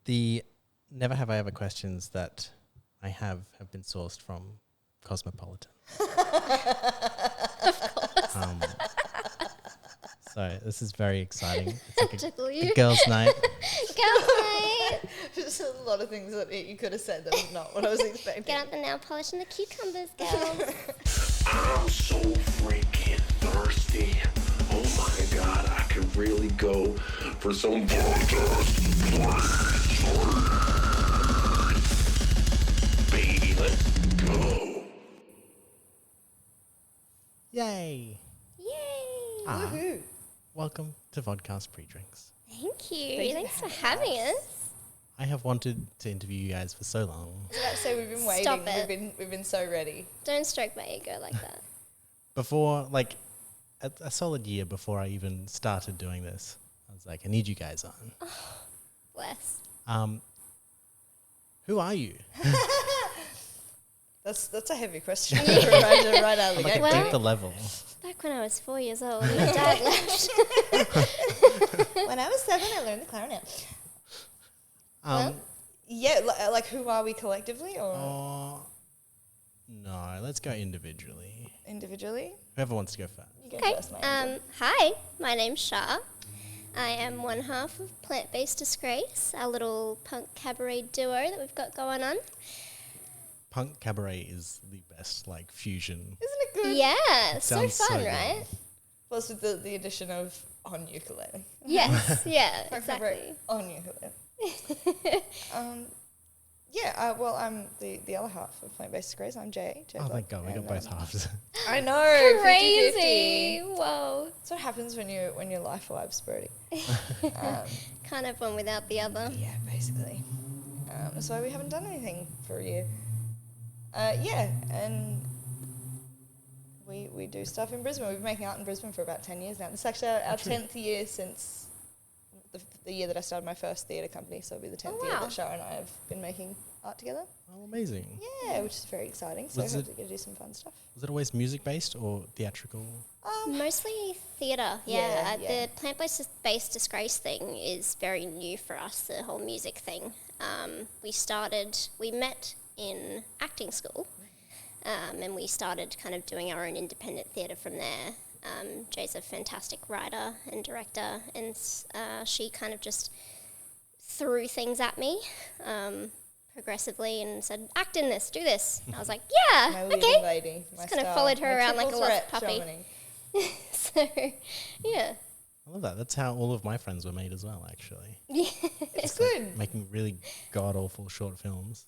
The never have I ever questions that I have been sourced from Cosmopolitan. Of course. So this is very exciting. It's like Tickle a you. girls' night. Girls' night. There's a lot of things that you could have said that was not what I was expecting. Get out the nail polish and the cucumbers, girls. I'm so freaking thirsty. Oh my god, I could really go for some podcast. Baby, let's go. Yay! Yay. Woohoo. Welcome to VODKAST PREDRINKS. Thank you. Thank you Thanks for for having us. I have wanted to interview you guys for so long. I was about to say we've been waiting. Stop it. We've been so ready. Don't stroke my ego like that. Before, like, a solid year before I even started doing this, I was like, I need you guys on. Bless. Who are you? That's a heavy question. right out of the Like, gate. Well- deep the level. Back when I was 4 years old, my dad left. When I was 7, I learned the clarinet. Um, Yeah, like who are we collectively or no, let's go individually. individually? Whoever wants to go first. You go Okay. first, my angel. Hi, my name's Shah. I am one half of Plant-Based Disgrace, our little punk cabaret duo that we've got going on. Punk cabaret is the best, like, fusion. Isn't it good? Yeah, so Sounds so fun, good. right? Plus with the addition of on ukulele. Yes, yeah, Punk exactly. cabaret on ukulele. Well, I'm the other half of Plant-Based Disgrace. I'm Jay. Oh, thank God, we got both halves. I know. Crazy! 50-50. Whoa. That's what happens when your life vibes birdie. Kind of one without the other. Yeah, basically. That's why we haven't done anything for a year. And we do stuff in Brisbane. We've been making art in Brisbane for about 10 years now. It's actually our 10th year since the year that I started my first theatre company, so it'll be the 10th year wow. that Shara and I have been making art together. Oh, amazing. Yeah, which is very exciting. So Was I hope it- to get to do some fun stuff. Was it always music-based or theatrical? Mostly theatre, Yeah, yeah. The plant-based disgrace thing is very new for us, the whole music thing. We met in acting school, and we started kind of doing our own independent theatre from there. Jay's a fantastic writer and director, and she kind of just threw things at me progressively and said, act in this, do this. And I was like, My yeah, leading okay. lady. My Just kind of star, followed her my around like a triple lost threat puppy. shamaning. So, yeah. I love that. That's how all of my friends were made as well, actually. It's good. Making really god-awful short films.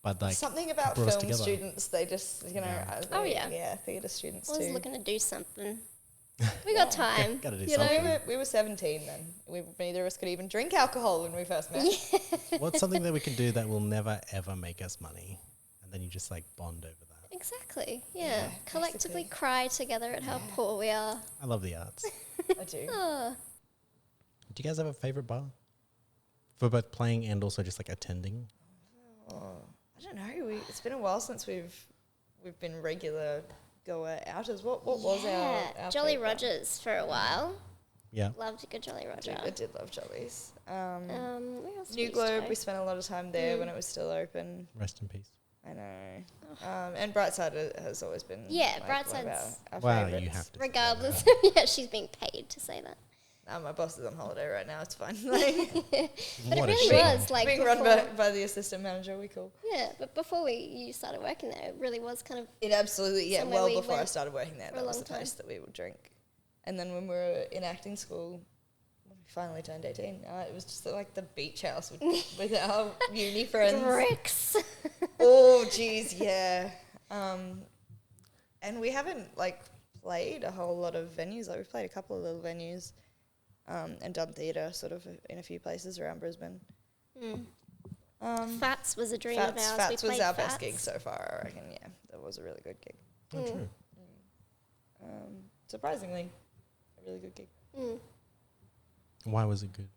But, like, Something about brought us film together. students, they just, Yeah. Oh, yeah. Yeah, theatre students Always too. looking to do something. We got time. Gotta do you know? something. We were 17 then. Neither of us could even drink alcohol when we first met. What's something that we can do that will never, ever make us money? And then you just, like, bond over that. Exactly. Yeah. Yeah, Collectively basically. cry together at how poor we are. I love the arts. I do. Oh. Do you guys have a favourite bar? For both playing and also just, like, attending? I don't know. It's been a while since we've been regular goer outers. What was our Jolly favourite? Rogers for a while. Yeah. Loved a good Jolly Roger. I did love Jollies. Where else New we used to Globe, go? we spent a lot of time there when it was still open. Rest in peace. I know. And Brightside has always been Yeah, like, one of Brightside's- our Wow, favourites. you have to. Regardless. Yeah, she's being paid to say that. My boss is on holiday right now. It's fine. But What it a really shame. was like Being run before, by the assistant manager, we cool. yeah, but before you started working there, it really was kind of It absolutely, yeah. Somewhere Well we before I went started working there, for a that was long the place time. that we would drink. And then when we were in acting school, when we finally turned 18, it was just like the beach house with our uni friends. bricks. Oh, geez, yeah. And we haven't like played a whole lot of venues. Like we've played a couple of little venues, and done theatre sort of in a few places around Brisbane. Fats was a dream of ours. Fats we was played our Fats. best gig so far, I reckon. Yeah, that was a really good gig. Oh, true. Surprisingly, a really good gig. Why was it good?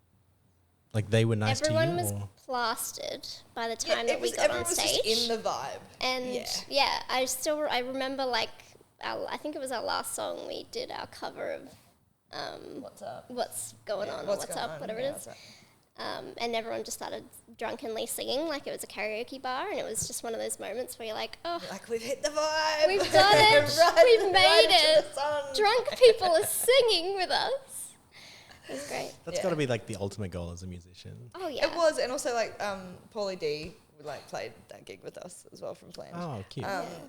Like, they were nice Everyone to you? was or? plastered by the time that we got everyone on was stage. just in the vibe. And yeah. I remember like I think it was our last song we did our cover of What's up? What's Going On, or What's What's Going Up, On? whatever Yeah, it is. what's up? And everyone just started drunkenly singing like it was a karaoke bar, and it was just one of those moments where you're like, oh, Like, we've hit the vibe. we've done it, we've made to it. the sun. Drunk people are singing with us. It was great. That's got to be like the ultimate goal as a musician. Oh yeah. It was, and also like Paulie D like played that gig with us as well from Flamed. Oh, cute.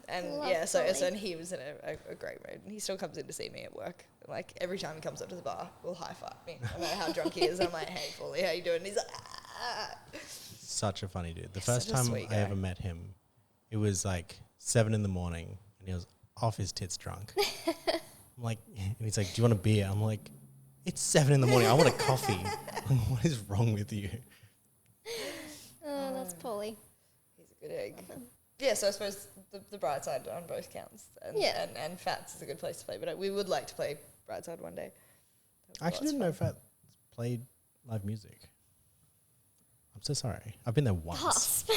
And Love yeah, so Paulie. and he was in a great mood. And he still comes in to see me at work. Like every time he comes up to the bar, we'll high five me. No matter how drunk he is, I'm like, "Hey, Paulie, how you doing?" And he's like, "Ah." Such a funny dude. The He's first such a time sweet I guy. ever met him, it was like 7 a.m. and he was off his tits drunk. I'm like, and he's like, "Do you want a beer?" I'm like, "It's 7 a.m. I want a coffee." What is wrong with you? Oh, that's Paulie. He's a good egg. Yeah, so I suppose the bright side on both counts. And, Yeah. and Fats is a good place to play, but we would like to play bright side one day. I actually didn't know if I played live music. I'm so sorry. I've been there once. Gasp.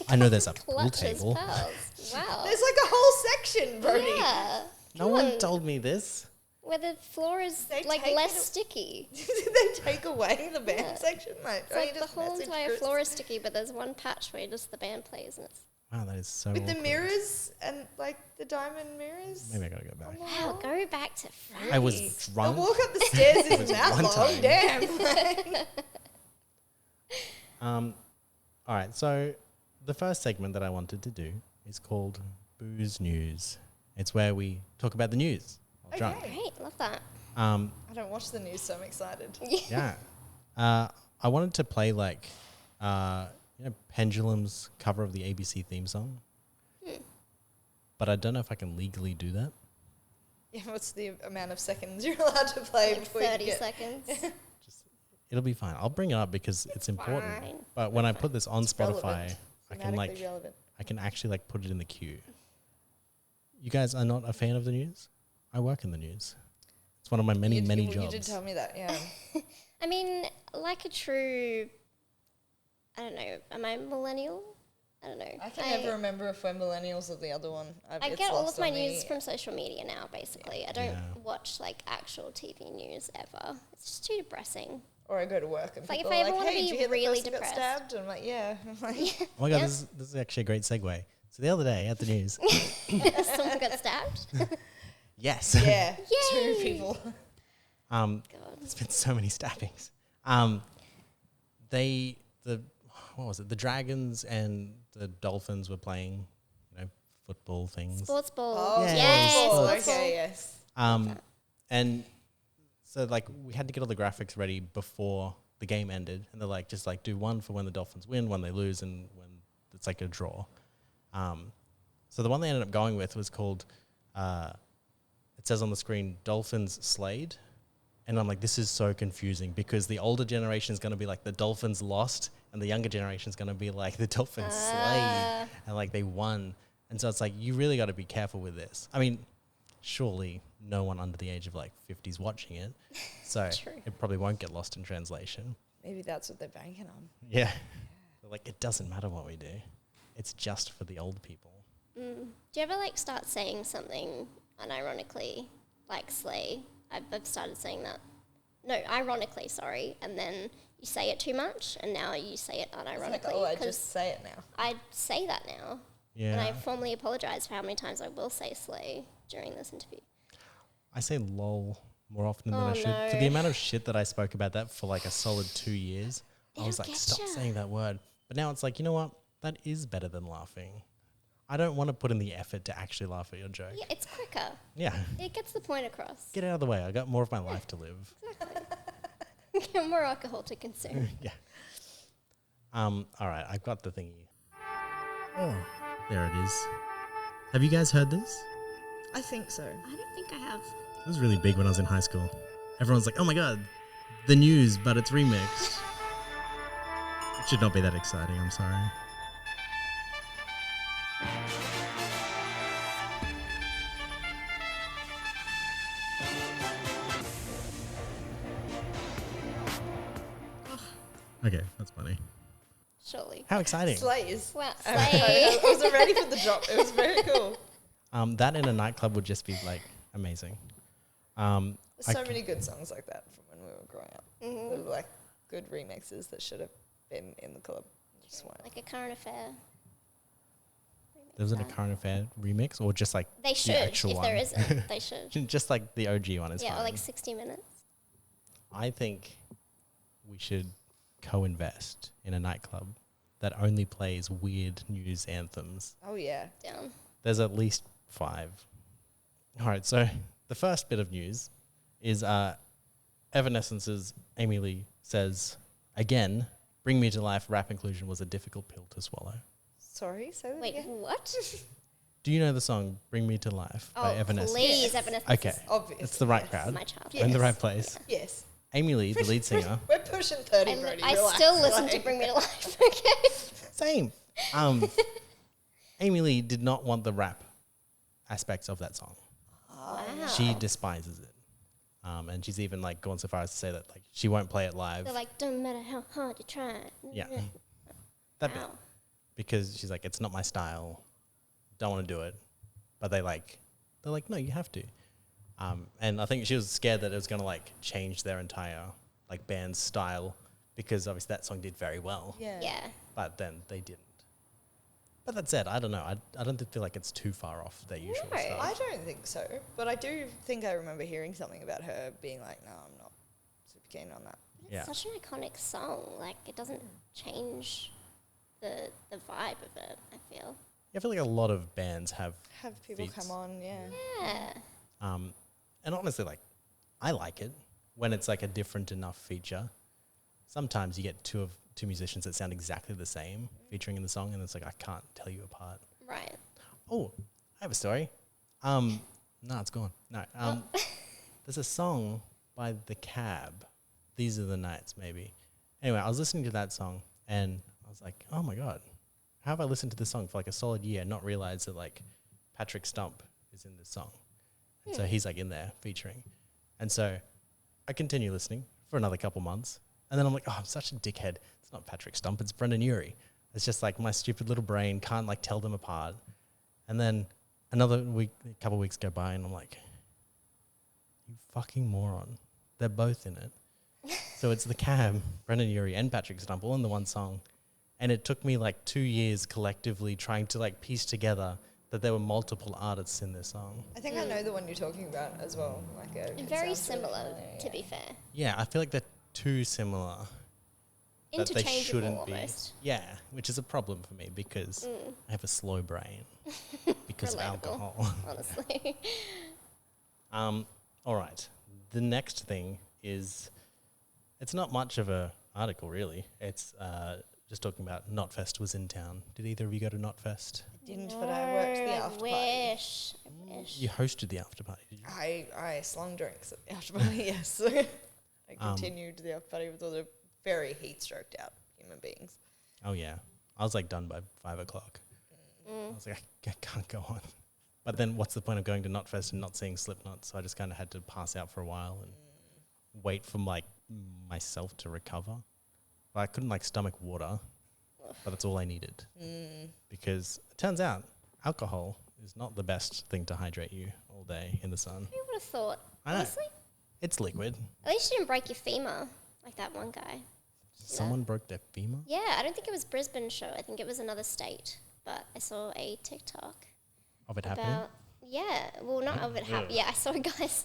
I know there's a pool Clutches table. pearls. Wow. There's like a whole section, Brody. Yeah. No Come one on. told me this. Where the floor is They like take less it- sticky. Did they take away the band Yeah. section? Like, It's don't like you the just whole message entire Chris? floor is sticky, but there's one patch where just the band plays, and it's Wow, that is so With the awkward. mirrors and like the diamond mirrors. Maybe I gotta go back. wow. Go back to Friday. I was The drunk. walk up the stairs was isn't that one long. time. Damn. All right, so the first segment that I wanted to do is called Booze News. It's where we talk about the news while drunk. Okay. Great, love that. I don't watch the news, so I'm excited. Yeah. I wanted to play like, Pendulum's cover of the ABC theme song. But I don't know if I can legally do that. Yeah, what's the amount of seconds you're allowed to play Like before you 30 get... seconds. It'll be fine. I'll bring it up because it's important. fine. But when I put this on It's Spotify, relevant. I can like Thematically relevant. I can actually like put it in the queue. You guys are not a fan of the news? I work in the news. It's one of my many You jobs. did tell me that, yeah. I mean, like a true, I don't know, am I millennial? I don't know. I can never remember if we're millennials or the other one. I It's get all lost of my on me. news from social media now, basically. I don't Yeah. watch like actual TV news ever. It's just too depressing. Or I go to work and It's like people if I are ever like, wanna hey, be did you hear really the person depressed. got stabbed? I'm like, yeah. I'm like, Oh my god, Yeah. this is actually a great segue. So the other day at the news, Someone got stabbed. yes, yeah, two Yay. people. God. there's been so many stabbings. What was it? The Dragons and the Dolphins were playing, football things. Sports ball. Oh, Yeah, Yay, sports ball. sports ball. Okay, yes. And so like we had to get all the graphics ready before the game ended, and they're like, just like do one for when the Dolphins win, when they lose, and when it's like a draw. So the one they ended up going with was called, it says on the screen, Dolphins Slayed. And I'm like, this is so confusing because the older generation is going to be like the Dolphins lost, and the younger generation is going to be like the Dolphins slayed, and like they won. And so it's like, you really got to be careful with this. I mean, surely no one under the age of like 50 is watching it, so True. it probably won't get lost in translation. Maybe that's what they're banking on. Yeah. They're like, it doesn't matter what we do. It's just for the old people. Do you ever like start saying something unironically, like slay? I've started saying that. No, ironically, sorry. And then you say it too much, and now you say it It's like, unironically. oh, I 'cause just say it now. I say that now. Yeah. And I formally apologise for how many times I will say slay during this interview. I say lol more often than Oh, I should. no. For the amount of shit that I spoke about that for like a solid 2 years, I was It'll like, get stop ya. saying that word. But now it's like, you know what? That is better than laughing. I don't want to put in the effort to actually laugh at your joke. Yeah, it's quicker. Yeah. It gets the point across. Get out of the way. I got more of my life to live. More alcohol to consume. Yeah. All right. I've got the thingy. Oh, there it is. Have you guys heard this? I think so. I don't think I have. It was really big when I was in high school. Everyone's like, oh my god, the news, but it's remixed. It should not be that exciting, I'm sorry. Okay, that's funny. Surely. How exciting. Slays. Wow, I slay. wasn't ready for the drop. It was very cool. That in a nightclub would just be like amazing. There's so I c- many good songs like that from when we were growing up. Mm-hmm. We were like, good remixes that should have been in the club. Just weren't. Like a current affair. There wasn't a current affair remix, or just like They should. the actual If one? there isn't, they should. Just like the OG one is Yeah, fine. or like 60 Minutes. I think we should co-invest in a nightclub that only plays weird news anthems. Oh, yeah. Down. There's at least 5. All right, so the first bit of news is Evanescence's Amy Lee says, again, Bring Me to Life rap inclusion was a difficult pill to swallow. Sorry, say that Wait, again? what? Do you know the song Bring Me to Life by Evanescence? Please, Yes. Evanescence. Okay, Obviously. it's the right yes. crowd. My childhood. Yeah. We're in the Yes. right place. Yes. Amy Lee, the lead singer. We're pushing 30, Brody. I relax, still listen to like- Bring Me to Life, okay? Same. Amy Lee did not want the rap aspects of that song. Wow. She despises it. And she's even like gone so far as to say that like she won't play it live. They're like, don't matter how hard you try. Yeah. That bit. Wow. Because she's like, it's not my style. Don't want to do it. But they're like, no, you have to. And I think she was scared that it was going to like change their entire like band's style, because obviously that song did very well. Yeah. But then they didn't. But that said, I don't know. I don't feel like it's too far off their usual No, style. I don't think so. But I do think I remember hearing something about her being like, no, I'm not super keen on that. It's Yeah. such an iconic song. Like, it doesn't change the vibe of it, I feel. I feel like a lot of bands have People feats. come on, yeah. Yeah. And honestly, like, I like it when it's like a different enough feature. Sometimes you get two musicians that sound exactly the same featuring in the song, and it's like, I can't tell you apart. Right. Oh, I have a story. No, it's gone. No. There's a song by The Cab. These Are the Nights, maybe. Anyway, I was listening to that song, and I was like, oh my God, how have I listened to this song for like a solid year and not realized that like Patrick Stump is in this song? And so he's like in there featuring. And so I continue listening for another couple months. And then I'm like, oh, I'm such a dickhead. It's not Patrick Stump, it's Brendan Urie. It's just like my stupid little brain can't like tell them apart. And then another week, a couple weeks go by, and I'm like, you fucking moron. They're both in it. So it's The Cab, Brendan Urie, and Patrick Stump all in the one song. And it took me like 2 years collectively trying to like piece together that there were multiple artists in this song. I think I know the one you're talking about as well. Like it Very sounds really similar, familiar, to be fair. Yeah, I feel like they're too similar. That they Interchangeable shouldn't almost. be. Yeah, which is a problem for me because I have a slow brain because of Relatable. alcohol. Honestly. All right. The next thing is, it's not much of a article really. It's just talking about Knotfest was in town. Did either of you go to Knotfest? Didn't, but I worked the after party. I wish. You hosted the after party, did you? I slung drinks at the after party, yes. I continued the after party with all the very heat-stroked out human beings. Oh yeah. I was like done by 5 o'clock. I was like, I can't go on. But then what's the point of going to Knotfest and not seeing Slipknot? So I just kind of had to pass out for a while and wait for like myself to recover. But I couldn't like stomach water, but that's all I needed. Because it turns out alcohol is not the best thing to hydrate you all day in the sun. Who would have thought? I know. Honestly? It's liquid. At least you didn't break your femur like that one guy. Someone broke their femur? Yeah, I don't think it was Brisbane show. I think it was another state. But I saw a TikTok Of it happening? about well, not of it happening. Yeah, I saw a guy's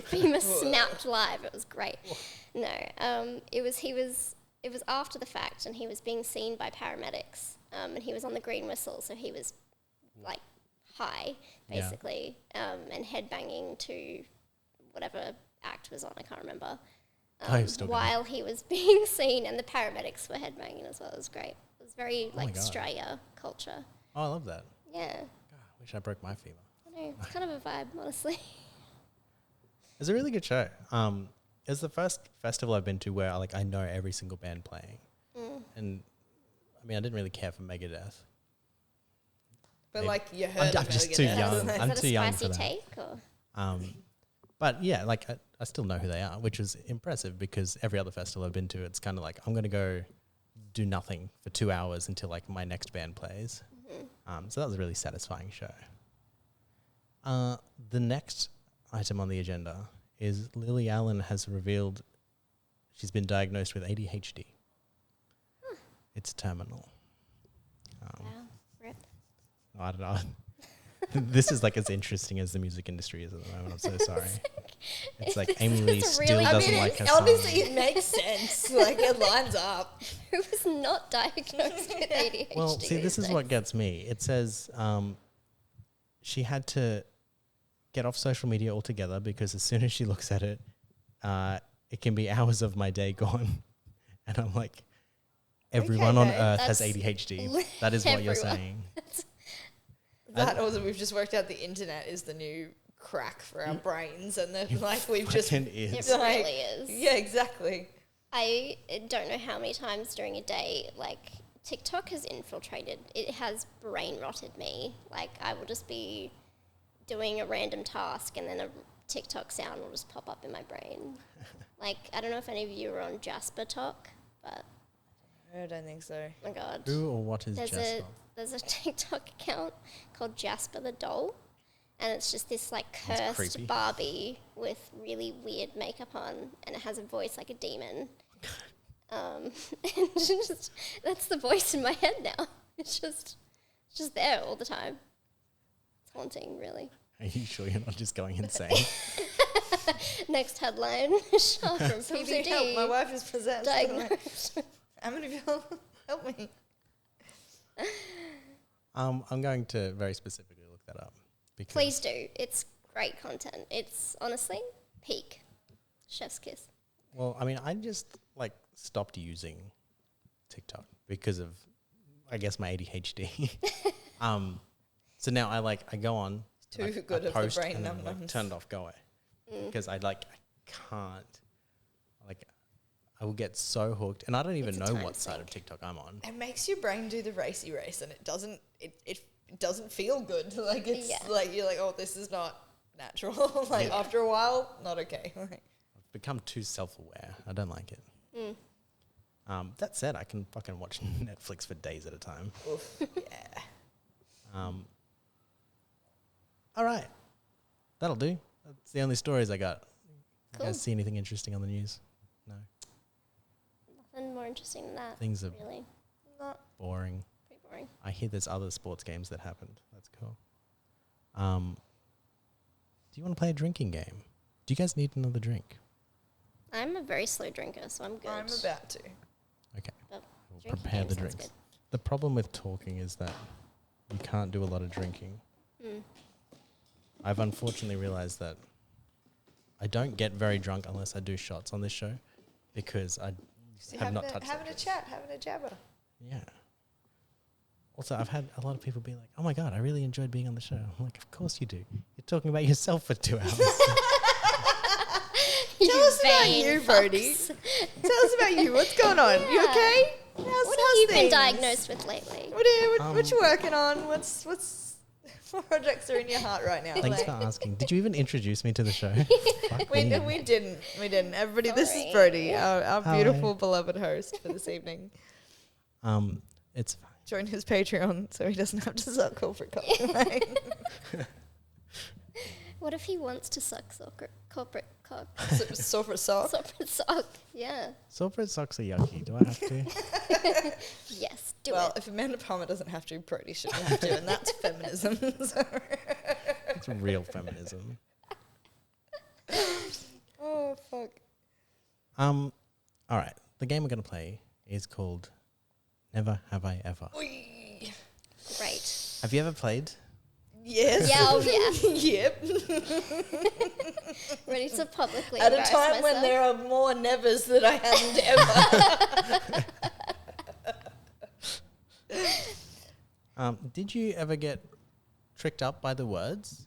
femur snapped live. It was great. No, it was after the fact, and he was being seen by paramedics, and he was on the green whistle, so he was like high basically, and headbanging to whatever act was on. I can't remember. Oh, still going. While he was being seen, and the paramedics were headbanging as well. It was great. It was very my like God. Australia culture. Oh, I love that. Yeah, God, I wish I broke my femur. I know. It's kind of a vibe, honestly. It's a really good show. It's the first festival I've been to where I know every single band playing. And I mean, I didn't really care for Megadeth. But Maybe. like you heard I'm of just Megadeth. too young. Is I'm that too a young spicy for that. take? Or? But yeah, like I still know who they are, which is impressive because every other festival I've been to, it's kind of like I'm going to go do nothing for 2 hours until like my next band plays. So that was a really satisfying show. The next item on the agenda is Lily Allen has revealed she's been diagnosed with ADHD. It's terminal. Wow. Rip. I don't know. This is like as interesting as the music industry is at the moment. I'm so sorry. It's like Amy Lee It's still really- doesn't like her song. Obviously, it makes sense. Like, it lines up. Who was not diagnosed with ADHD? Well, see, this is these what days? gets me. It says she had to get off social media altogether because as soon as she looks at it, it can be hours of my day gone. And I'm like, everyone on Okay, earth has that's ADHD. That is what you're everyone. saying. That also, we've just worked out the internet is the new crack for our brains, and then like we've just Fucking It is. like- really is. yeah, exactly. I don't know how many times during a day, like, TikTok has infiltrated. It has brain rotted me. Like, I will just be doing a random task and then a TikTok sound will just pop up in my brain. Like, I don't know if any of you are on Jasper Talk, but I don't think so. oh my God. Who or what is Jasper? There's a TikTok account called Jasper the Doll, and it's just this like That's cursed creepy. Barbie with really weird makeup on, and it has a voice like a demon. And just, that's the voice in my head now. It's just there all the time. It's haunting, really. Are you sure you're not just going insane? Next headline: Shah from Somebody help, my PVD wife is possessed. diagnosed. Amityville, help me. I'm going to very specifically look that up. Because Please do. It's great content. It's honestly peak. Chef's kiss. Well, I mean, I just like stopped using TikTok because of, I guess, my ADHD. So now I go on. Too I good of the post brain and then, like, numbnums. turn it off, go away. Because I can't. Like, I will get so hooked, and I don't even It's a know time what side of sink. TikTok I'm on. It makes your brain do the racy race, and it doesn't. It doesn't feel good. Like it's Yeah. like you're like, oh, this is not natural. Like Yeah. after a while, not okay. I've become too self-aware. I don't like it. Mm. That said, I can fucking watch Netflix for days at a time. Oof, yeah. All right. That'll do. That's the only stories I got. Cool. You guys see anything interesting on the news? No. Nothing more interesting than that. Things are Really, Not boring. pretty boring. I hear there's other sports games that happened. That's cool. Do you want to play a drinking game? Do you guys need another drink? I'm a very slow drinker, so I'm good. I'm about to. Okay. But We'll drinking prepare game the sounds drinks. The problem with talking is that you can't do a lot of drinking. good. I've unfortunately realized that I don't get very drunk unless I do shots on this show because I have not touched having a chat, having a jabber. Yeah. Also, I've had a lot of people be like, "Oh my God, I really enjoyed being on the show." I'm like, "Of course you do. You're talking about yourself for 2 hours." Tell us about vain you, fox. Brody. Tell us about you. What's going on? You Yeah. okay? How's, What how's have you been things? diagnosed with lately? What you working on? What's what projects are in your heart right now? Thanks Like, for asking. Did you even introduce me to the show? Fuck we me. didn't. Everybody, this is Sorry. Brody, our Hi. beautiful, beloved host for this evening. It's fine. Join his Patreon so he doesn't have to suck corporate copyright. What if he wants to suck corporate cock? Sofa sock. Corporate sock. Yeah. Sulfurate socks are yucky. Do I have to? Yes. Do Well, it. if Amanda Palmer doesn't have to, Brody shouldn't have to, and that's feminism. So. It's real feminism. Oh fuck. All right. The game we're gonna play is called Never Have I Ever. Whee. Great. Have you ever played? Yes. Yeah, oh yeah. Yep. Ready to publicly At a embarrass time when myself. there are more nevers than I hadn't ever. Did you ever get tricked up by the words?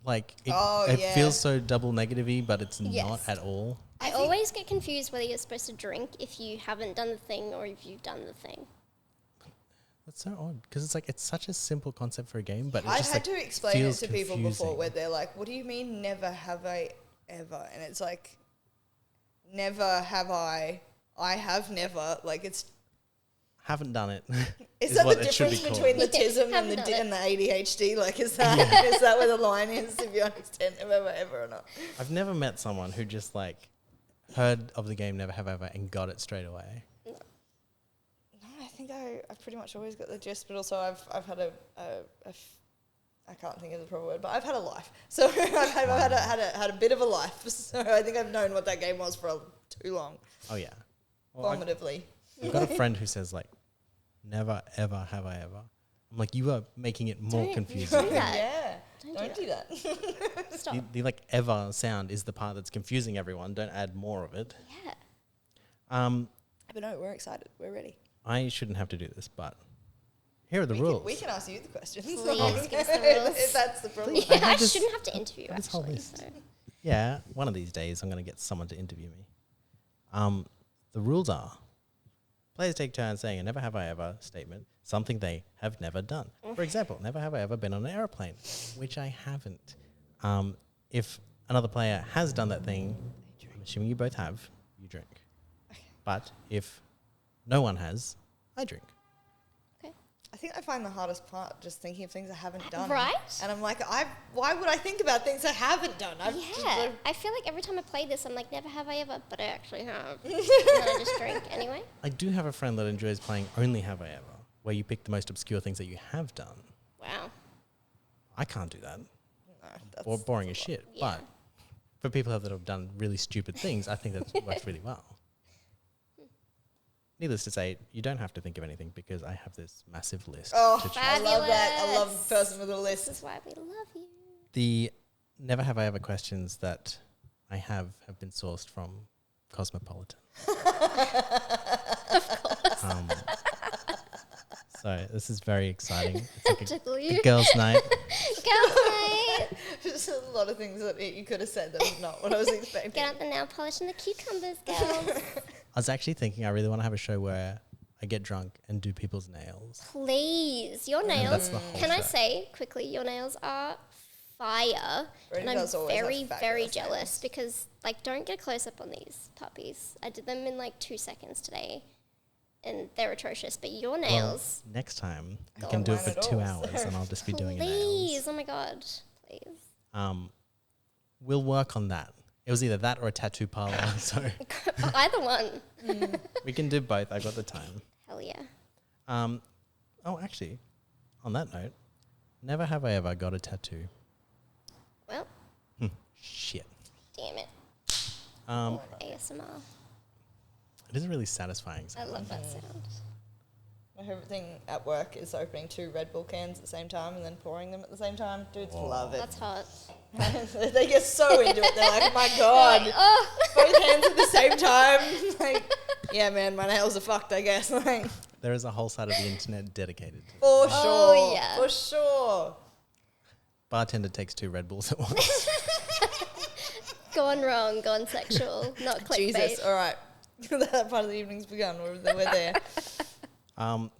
Like it, Oh, it yeah. feels so double negative-y, but it's not Yes. at all. I always get confused whether you're supposed to drink if you haven't done the thing or if you've done the thing. That's so odd because it's like it's such a simple concept for a game, but it I've just had like to explain it feels to people before confusing. where they're like, what do you mean never have I ever? And it's like, never have I have never. Like it's, Haven't done it. is is that what the it should be difference called. between the tism and Haven't done and the ADHD? Like is that where the line is if you understand never ever or not? I've never met someone who just like heard of the game Never Have Ever and got it straight away? No, I think I've pretty much always got the gist, but also I've had I can't think of the proper word, but I've had a life. So I've had a bit of a life. So I think I've known what that game was for too long. Oh yeah. Well, Formatively. I've got a friend who says like, never ever have I ever. I'm like, you are making it more confusing. do that. Yeah. Don't do that. Stop. The like ever sound is the part that's confusing everyone. Don't add more of it. Yeah. But no, we're excited. We're ready. I shouldn't have to do this, but here are the We rules. we can ask you the questions. Please give us the rules. If that's the problem. Yeah, I had this- shouldn't have to interview, I had this whole actually. list. So. Yeah, one of these days I'm going to get someone to interview me. The rules are, players take turns saying a never have I ever statement, something they have never done. For example, never have I ever been on an airplane, which I haven't. If another player has done that thing, I'm assuming you both have, you drink. But if no one has, I drink. Okay. I think I find the hardest part just thinking of things I haven't done. Right? And I'm like, why would I think about things I haven't done? Yeah. I feel like every time I play this, I'm like, never have I ever, but I actually have. And then I just drink anyway. I do have a friend that enjoys playing Only Have I Ever, where you pick the most obscure things that you have done. Wow. I can't do that. No, Or boring as that's a shit. Yeah. But for people that have done really stupid things, I think that's worked really well. Needless to say, you don't have to think of anything because I have this massive list. Oh, to choose. I love that. I love Fabulous. the person with a This list. is why we love you. The never have I ever questions that I have been sourced from Cosmopolitan. Um, so this is very exciting. It's like Tickle a you. girls' night. Girls' night. Just a lot of things that you could have said that was not what I was expecting. Get out the nail polish and the cucumbers, girls. I was actually thinking I really want to have a show where I get drunk and do people's nails. Please. Your And nails. that's the whole Can I show. say quickly, your nails are fire. Brady And I'm does always have very, very fabulous jealous nails. because, like, don't get close up on these puppies. I did them in like 2 seconds today and they're atrocious. But your nails, Well, next time we Don't can do it mind for at 2 all, hours and I'll just be doing please. nails. Oh my God. Please. We'll work on that. It was either that or a tattoo parlor, so Either one. we can do both. I got the time. Hell yeah. Oh, actually, on that note, never have I ever got a tattoo. Well, Shit. damn it. Um, ASMR. it is a really satisfying I sound. love that sound. My favorite thing at work is opening 2 Red Bull cans at the same time and then pouring them at the same time. Dudes love it. That's hot. They get so into it. They're like, oh my God, Like, oh. both hands at the same time. Like, yeah, man, my nails are fucked, I guess. Like, There is a whole side of the internet dedicated. for Oh, sure. yeah. For sure. Bartender takes 2 Red Bulls at once. Gone wrong, gone sexual, not clickbait. Jesus. All right. That part of the evening's begun. We're there.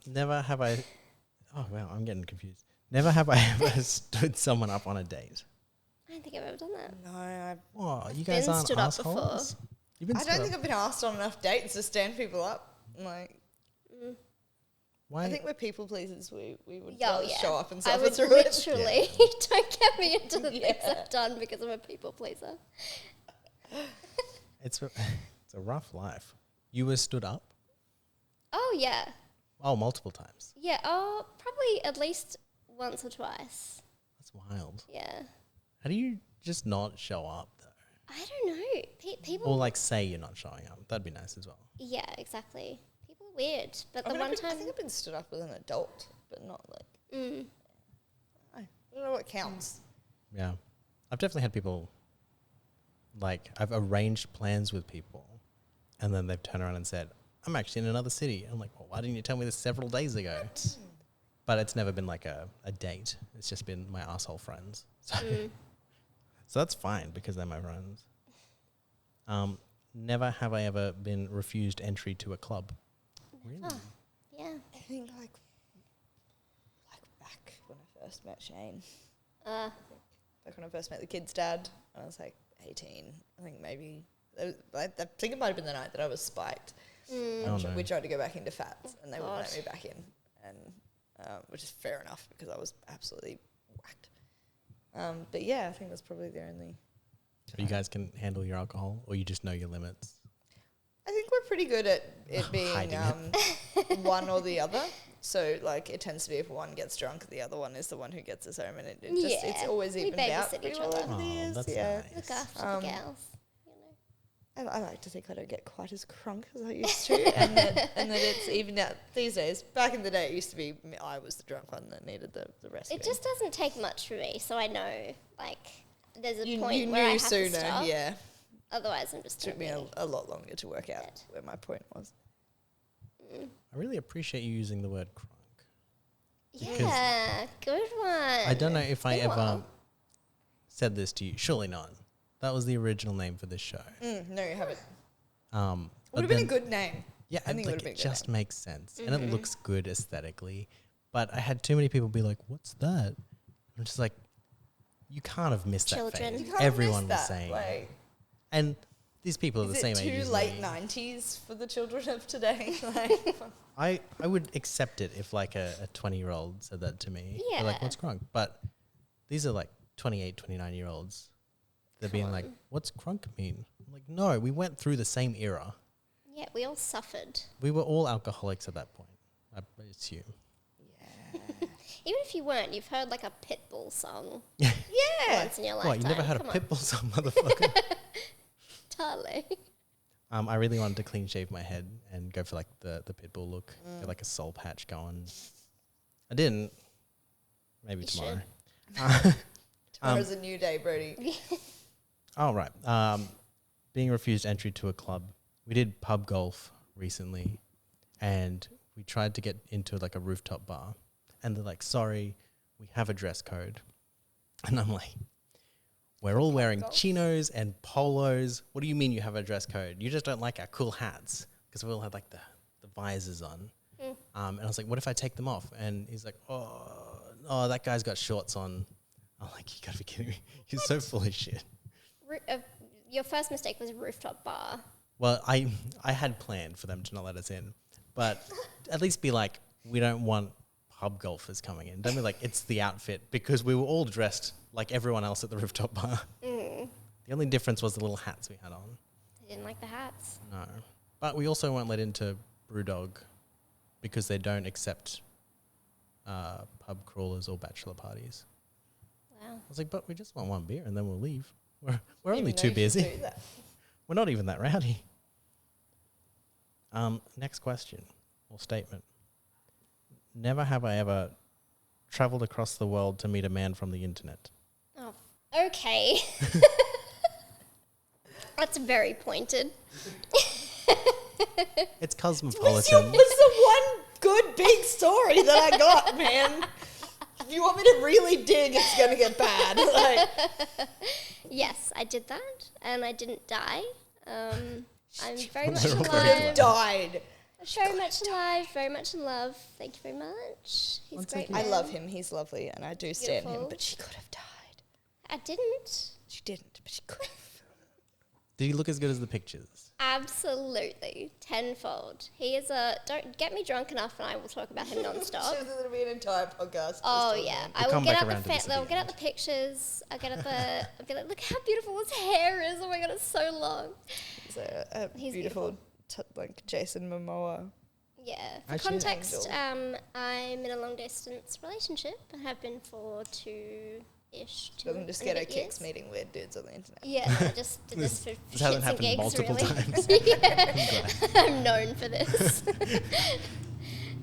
Never have I... Oh, wow, I'm getting confused. Never have I ever stood someone up on a date. I don't think I've ever done that. No, Oh, you guys been aren't stood up before. assholes? You've been I stood don't up. think I've been asked on enough dates to stand people up. Like, Why? I think we're people pleasers. We would Oh, rather yeah. show up and I suffer would through it. literally, don't get me into the things Yeah. I've done because I'm a people pleaser. It's a rough life. You were stood up? Oh, yeah. Oh, multiple times. Yeah, oh, probably at least once or twice. That's wild. Yeah. How do you just not show up, though? I don't know. People. Or, like, say you're not showing up. That'd be nice as well. Yeah, exactly. People are weird. But I the mean, one I time. think I've been stood up with an adult, but not like. Mm. I don't know what counts. Yeah. I've definitely had people, like, I've arranged plans with people, and then they've turned around and said, I'm actually in another city. I'm like, well, why didn't you tell me this several days ago? But it's never been like a date. It's just been my asshole friends. So, so that's fine because they're my friends. Never have I ever been refused entry to a club. Really? Oh, yeah. I think like back when I first met Shane. Uh, Like when I first met the kid's dad, when I was like 18. I think maybe I think it might have been the night that I was spiked. Oh, no. We tried to go back into fats, and they wouldn't God. let me back in, and which is fair enough because I was absolutely whacked. But yeah, I think that's probably the only You guys can handle your alcohol, or you just know your limits? I think we're pretty good at it being Hiding one or the other. So, like, it tends to be if one gets drunk, the other one is the one who gets us home, and it's always we evened out babysit pretty each well other. over the years. That's Yeah. nice. Look after the gals. You know. I like to think I don't get quite as crunk as I used to, and that it's evened out these days. Back in the day, it used to be I was the drunk one that needed the rescue. It just doesn't take much for me, so I know, like, there's a you point knew where I have sooner, to stop. yeah. Otherwise, I'm just Took me gonna a lot longer to work out dead. where my point was. I really appreciate you using the word crunk. Yeah, good one. I don't know if I Been a ever while. said this to you. Surely not. That was the original name for this show. No, you haven't. But Would have been a then- good name. Yeah, I think it like would've been it a good just makes sense, and Mm-hmm. it looks good aesthetically. But I had too many people be like, "What's that?" I'm just like, you can't have missed Children. that phase. You can't Everyone miss was that. saying, Like, and these people are the is same it age too as late me. 90s for the children of today? Like, I would accept it if like a 20-year-old said that to me. They're like, Yeah. what's crunk? But these are like 28, 29-year-olds. They're being like, what's crunk mean? I'm like, no, we went through the same era. Yeah, we all suffered. We were all alcoholics at that point, I assume. Even if you weren't, you've heard like a Pitbull song yeah. once in your lifetime. What, you never had a Come on, Pitbull song, motherfucker? Darling. I really wanted to clean shave my head and go for like the Pitbull look, get like a soul patch going. I didn't. Maybe You tomorrow. Tomorrow's a new day, Brody. All right. Being refused entry to a club. We did pub golf recently, and we tried to get into like a rooftop bar, and they're like, "Sorry, we have a dress code," and I'm like, "We're all wearing chinos and polos. What do you mean you have a dress code? You just don't like our cool hats because we all had like the visors on." And I was like, "What if I take them off?" And he's like, "Oh, that guy's got shorts on." I'm like, "You gotta be kidding me! You're so full of shit." Your first mistake was rooftop bar. Well, I had planned for them to not let us in, but at least be like, we don't want pub golfers coming in. Don't be like, it's the outfit, because we were all dressed like everyone else at the rooftop bar. The only difference was the little hats we had on. I didn't like the hats. No. But we also weren't let into Brewdog because they don't accept pub crawlers or bachelor parties. Wow. I was like, but we just want one beer and then we'll leave. We're Didn't only even know too you could busy. do that. We're not even that rowdy. Next question or statement. Never have I ever traveled across the world to meet a man from the internet. Oh, okay. That's very pointed. It's What's cosmopolitan. the one good big story that I got, man? If you want me to really dig, it's going to get bad. Like, Yes, I did that, and I didn't die. I'm very much They're all very alive. died. Very much alive, very much in love. Thank you very much. He's Once great. again. I man. love him. He's lovely, and I do stand him. Beautiful. But she could have died. I didn't. She didn't, but she could have. Did he look as good as the pictures? Absolutely. Tenfold. He is a... Don't get me drunk enough and I will talk about him non-stop. There'll be an entire podcast. Oh, just on yeah. him. I will come get back out around to this at I'll the get out end. the pictures. I'll get out the... I'll be like, look how beautiful his hair is. Oh my God, it's so long. He's a He's beautiful, like Jason Momoa. Yeah. For Actually, context, Angel. I'm in a long-distance relationship. I have been for 2-ish. Doesn't just get her kicks meeting weird dudes on the internet. Yeah, I just did this for This hasn't shits and happened gigs, multiple really. times. Yeah. I'm known for this.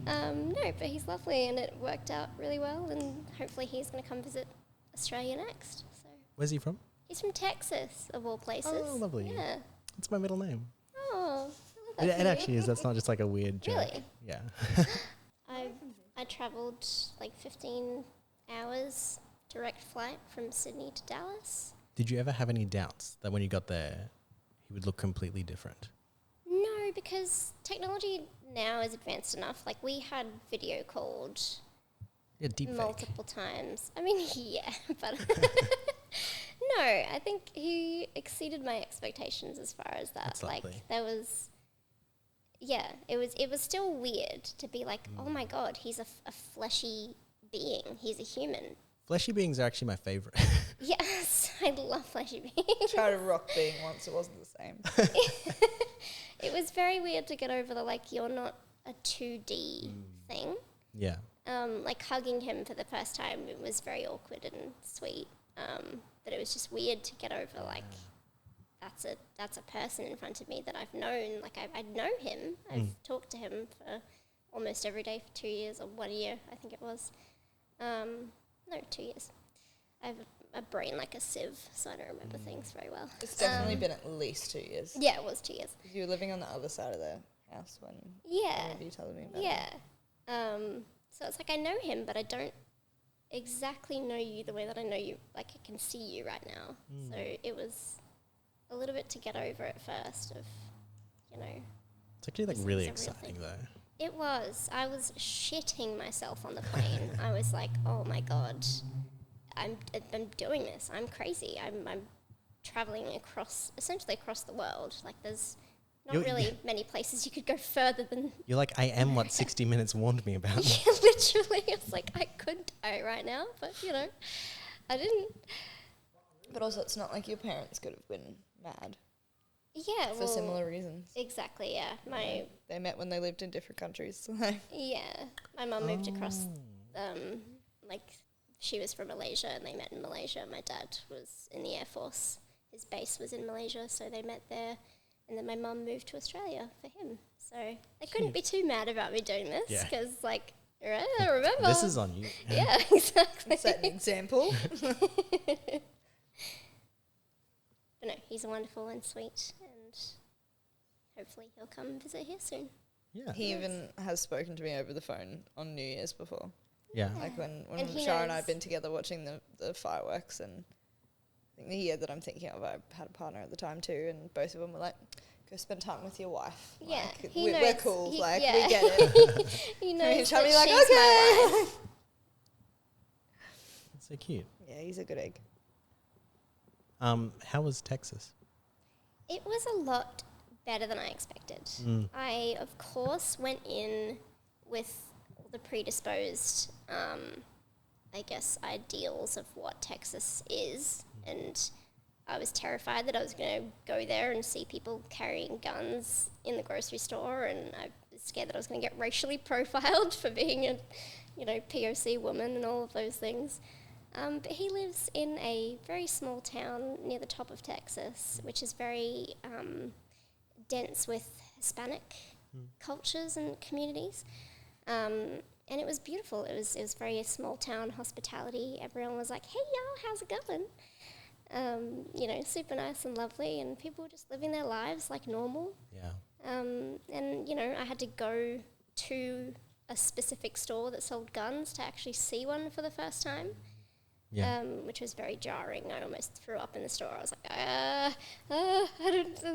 No, but he's lovely and it worked out really well, and hopefully he's going to come visit Australia next. So Where's he from? he's from Texas, of all places. Oh, lovely. Yeah. It's my middle name. Oh, I It, love that it for actually you. is. That's not just like a weird joke. Really? Yeah. I travelled like 15 hours direct flight from Sydney to Dallas. Did you ever have any doubts that when you got there, he would look completely different? No, because technology now is advanced enough. Like, we had video called Yeah, deep fake. multiple times. I mean, yeah, but no, I think he exceeded my expectations as far as that. That's Like, lovely. there was, yeah, it was still weird to be like, oh my God, he's a fleshy being. He's a human. Fleshy beings are actually my favorite. Yes, I love fleshy beings. Tried a rock being once, it wasn't the same. It was very weird to get over the, like, you're not a 2D thing. Yeah. Like, hugging him for the first time, it was very awkward and sweet. But it was just weird to get over, like, that's a person in front of me that I've known. Like, I know him. I've talked to him for almost every day for 2 years, or 1 year, I think it was. No, 2 years. I have a brain like a sieve, so I don't remember things very well. It's definitely been at least 2 years. Yeah, it was 2 years. You were living on the other side of the house when Yeah. you told me about it. Yeah. So it's like I know him, but I don't exactly know you the way that I know you. Like, I can see you right now. So it was a little bit to get over at first of, you know. It's actually like This really is a real exciting thing. though. It was. I was shitting myself on the plane. I was like, oh my God, I'm doing this. I'm crazy. I'm traveling essentially across the world. Like, there's not really many places you could go further than. You're like, I am what 60 Minutes warned me about. Yeah, literally. It's like, I could die right now, but, you know, I didn't. But also, it's not like your parents could have been mad Yeah, for similar reasons. Exactly, yeah. They met when they lived in different countries. Yeah, my mum moved across, like, she was from Malaysia and they met in Malaysia. My dad was in the Air Force. His base was in Malaysia, so they met there. And then my mum moved to Australia for him. So they couldn't be too mad about me doing this Yeah. because, like, I remember. This is on you. Yeah, exactly. Set an example. But no, he's wonderful and sweet, and hopefully he'll come visit here soon. Yeah. He even has spoken to me over the phone on New Year's before. Yeah. Like when And he Shara and I knows. have been together watching the fireworks, and I think the year that I'm thinking of, I had a partner at the time too, and both of them were like, go spend time with your wife. Yeah, Like, he we're knows. cool. He- Like, yeah. we get it. He I knows mean, tell that me like, she's my okay. wife. That's so cute. Yeah, he's a good egg. How was Texas? It was a lot better than I expected. I, of course, went in with all the predisposed, I guess, ideals of what Texas is. And I was terrified that I was going to go there and see people carrying guns in the grocery store. And I was scared that I was going to get racially profiled for being a, POC woman and all of those things. But he lives in a very small town near the top of Texas, which is very dense with Hispanic cultures and communities. And it was beautiful. It was very small town hospitality. Everyone was like, hey, y'all, how's it going? Super nice and lovely. And people were just living their lives like normal. Yeah. And, I had to go to a specific store that sold guns to actually see one for the first time. Yeah. Which was very jarring. I almost threw up in the store. I was like,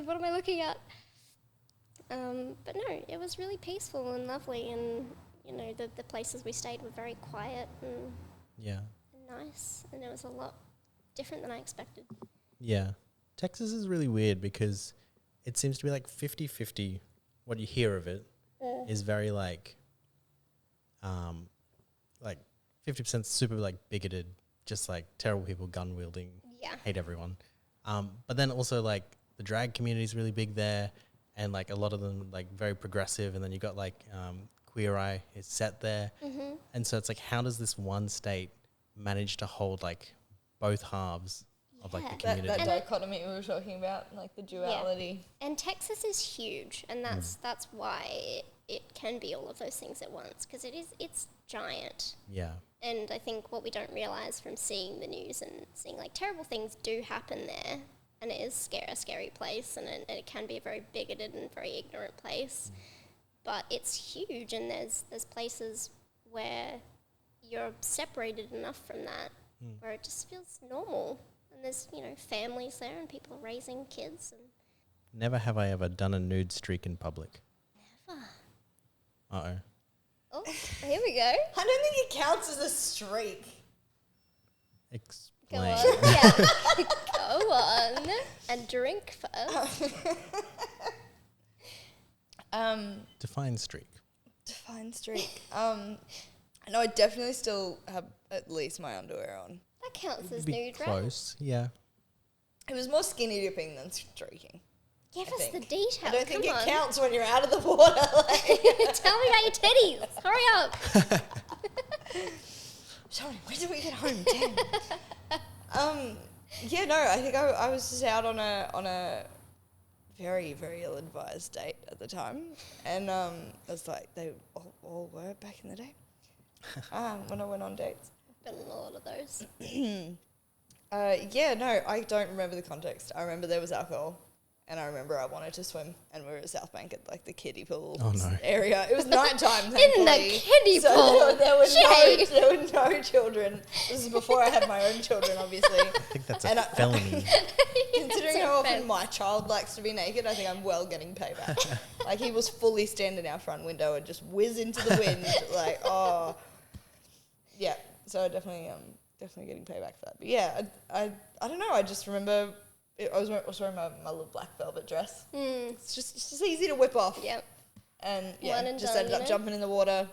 what am I looking at? But no, it was really peaceful and lovely, and the places we stayed were very quiet and Yeah. nice, and it was a lot different than I expected. Yeah. Texas is really weird because it seems to be like 50-50. What you hear of it is very like 50% super like bigoted, just like terrible people, gun wielding, Yeah. hate everyone. But then also like the drag community is really big there, and like a lot of them like very progressive. And then you got like Queer Eye is set there, and so it's like, how does this one state manage to hold like both halves of like the Yeah. community? That And I- dichotomy we were talking about, like the duality. And Texas is huge, and that's why it can be all of those things at once, because it's giant. Yeah. And I think what we don't realize from seeing the news and seeing like terrible things do happen there, and it is a scary place, and it can be a very bigoted and very ignorant place, but it's huge, and there's places where you're separated enough from that where it just feels normal, and there's families there and people raising kids, and Never have I ever done a nude streak in public. Never. Uh-oh. Oh, here we go. I don't think it counts as a streak. Go Explain. on. Yeah. Go on and drink first. Define streak. Define streak. I No, I definitely still have at least my underwear on. That counts as Be nude, right? close, yeah. It was more skinny dipping than streaking. Give I us the think. details. I don't think Come it on. counts when you're out of the water. Like, Tell me about your titties. Hurry up. sorry, when did we get home? Damn. Yeah, no, I think I was just out on a very, very ill-advised date at the time. And it's like they all were back in the day when I went on dates. Been a lot of those. Yeah, no, I don't remember the context. I remember there was alcohol, and I remember I wanted to swim, and we were at South Bank at like the kiddie pool area. It was nighttime, thankfully. In the kiddie pool. There were no children. This is before I had my own children, obviously. I think that's a felony. Considering how often my child likes to be naked, I think I'm well getting payback. Like, he was fully standing our front window and just whiz into the wind, like, oh. Yeah, so definitely getting payback for that. But yeah, I don't know, I just remember I was wearing my little black velvet dress. It's just easy to whip off. Yep. And One yeah, and just done, ended up you know? jumping in the water.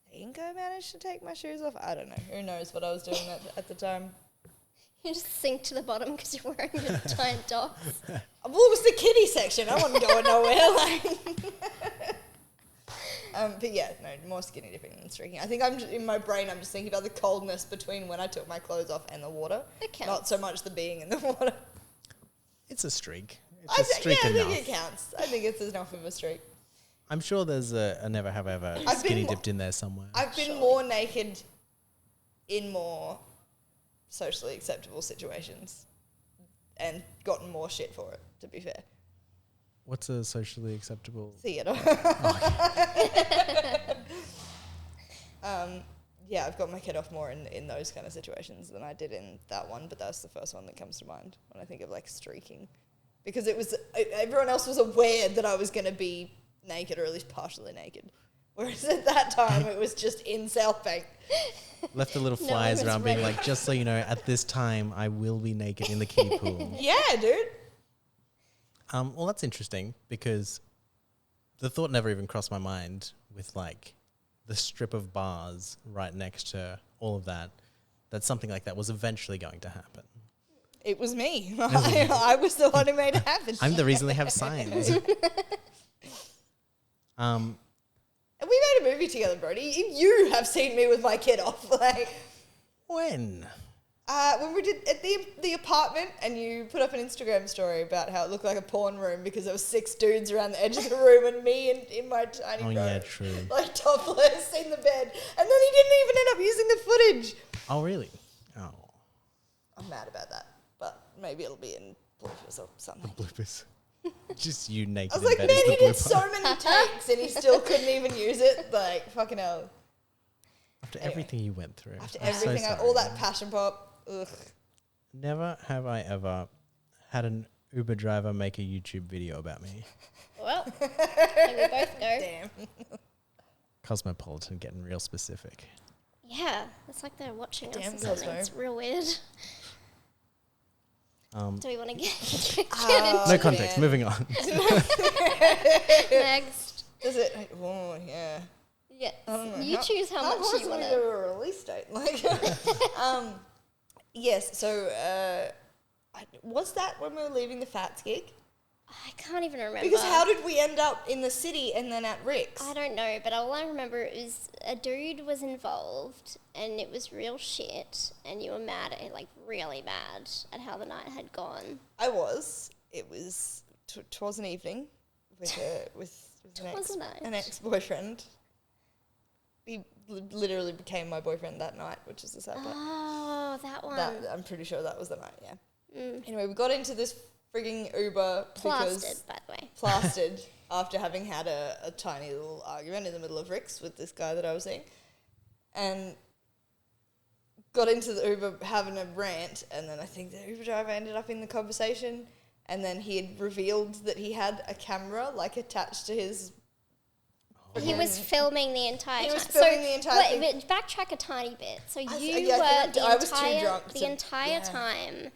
I think I managed to take my shoes off. I don't know. Who knows what I was doing at the time. You just sink to the bottom because you're wearing your giant dogs. Well, it was the kiddie section. I wasn't going nowhere. But yeah, no, more skinny dipping than streaking. I think in my brain, I'm just thinking about the coldness between when I took my clothes off and the water. It counts. Not so much the being in the water. It's a streak. It's a streak I enough. think it counts. I think it's enough of a streak. I'm sure there's a never have ever I've skinny been- dipped in there somewhere. I've been more naked in more socially acceptable situations and gotten more shit for it, to be fair. What's a socially acceptable? Theatre. Yeah, I've got my kid off more in those kind of situations than I did in that one, but that's the first one that comes to mind when I think of like streaking. Because everyone else was aware that I was going to be naked, or at least partially naked. Whereas at that time, it was just in South Bank. Left the little No flyers one was around being ready. like, just so you know, at this time I will be naked in the kiddie pool. Yeah, dude. Well, that's interesting because the thought never even crossed my mind with like the strip of bars right next to all of that, that something like that was eventually going to happen. It was me. I was the one who made it happen. I'm the reason they have signs. And we made a movie together, Brody. You have seen me with my kid off. Like, When? when we did at the apartment, and you put up an Instagram story about how it looked like a porn room because there was 6 dudes around the edge of the room and me in my tiny Oh, room. yeah, true. Like topless in the bed. And then he didn't even end up using the footage. Oh, really? Oh, I'm mad about that. But maybe it'll be in bloopers or something. bloopers. Just you naked I was in like, bed man, is the he did blooper. so many takes and he still couldn't even use it. Like, fucking hell. After Anyway. everything you went through. After I'm so everything, all sorry. that passion pop. Ugh. Never have I ever had an Uber driver make a YouTube video about me. Well, here we both go. Damn. Cosmopolitan getting real specific. Yeah, it's like they're watching us Damn, or something. Cosmo. It's real weird. Do we want to get into No context, man. moving on. next? Does it? Oh, yeah. Yeah, don't know. you choose how much close you are want we to. to a release date? Like, yes. So, was that when we were leaving the Fats gig? I can't even remember. Because how did we end up in the city and then at Rick's? I don't know, but all I remember is a dude was involved, and it was real shit, and you were mad at, like, really mad at how the night had gone. I was. It was. Twas an evening with an ex-boyfriend. He literally became my boyfriend that night, which is the sad part. Oh, that one. I'm pretty sure that was the night. Yeah. Anyway, we got into this frigging Uber Plastered, by the way. plastered after having had a tiny little argument in the middle of Rick's with this guy that I was seeing, and got into the Uber having a rant, and then I think the Uber driver ended up in the conversation, and then he had revealed that he had a camera like attached to his. He was filming the entire time. He was filming the entire thing. Wait, backtrack a tiny bit. So you I think I was too drunk the to- entire yeah. time,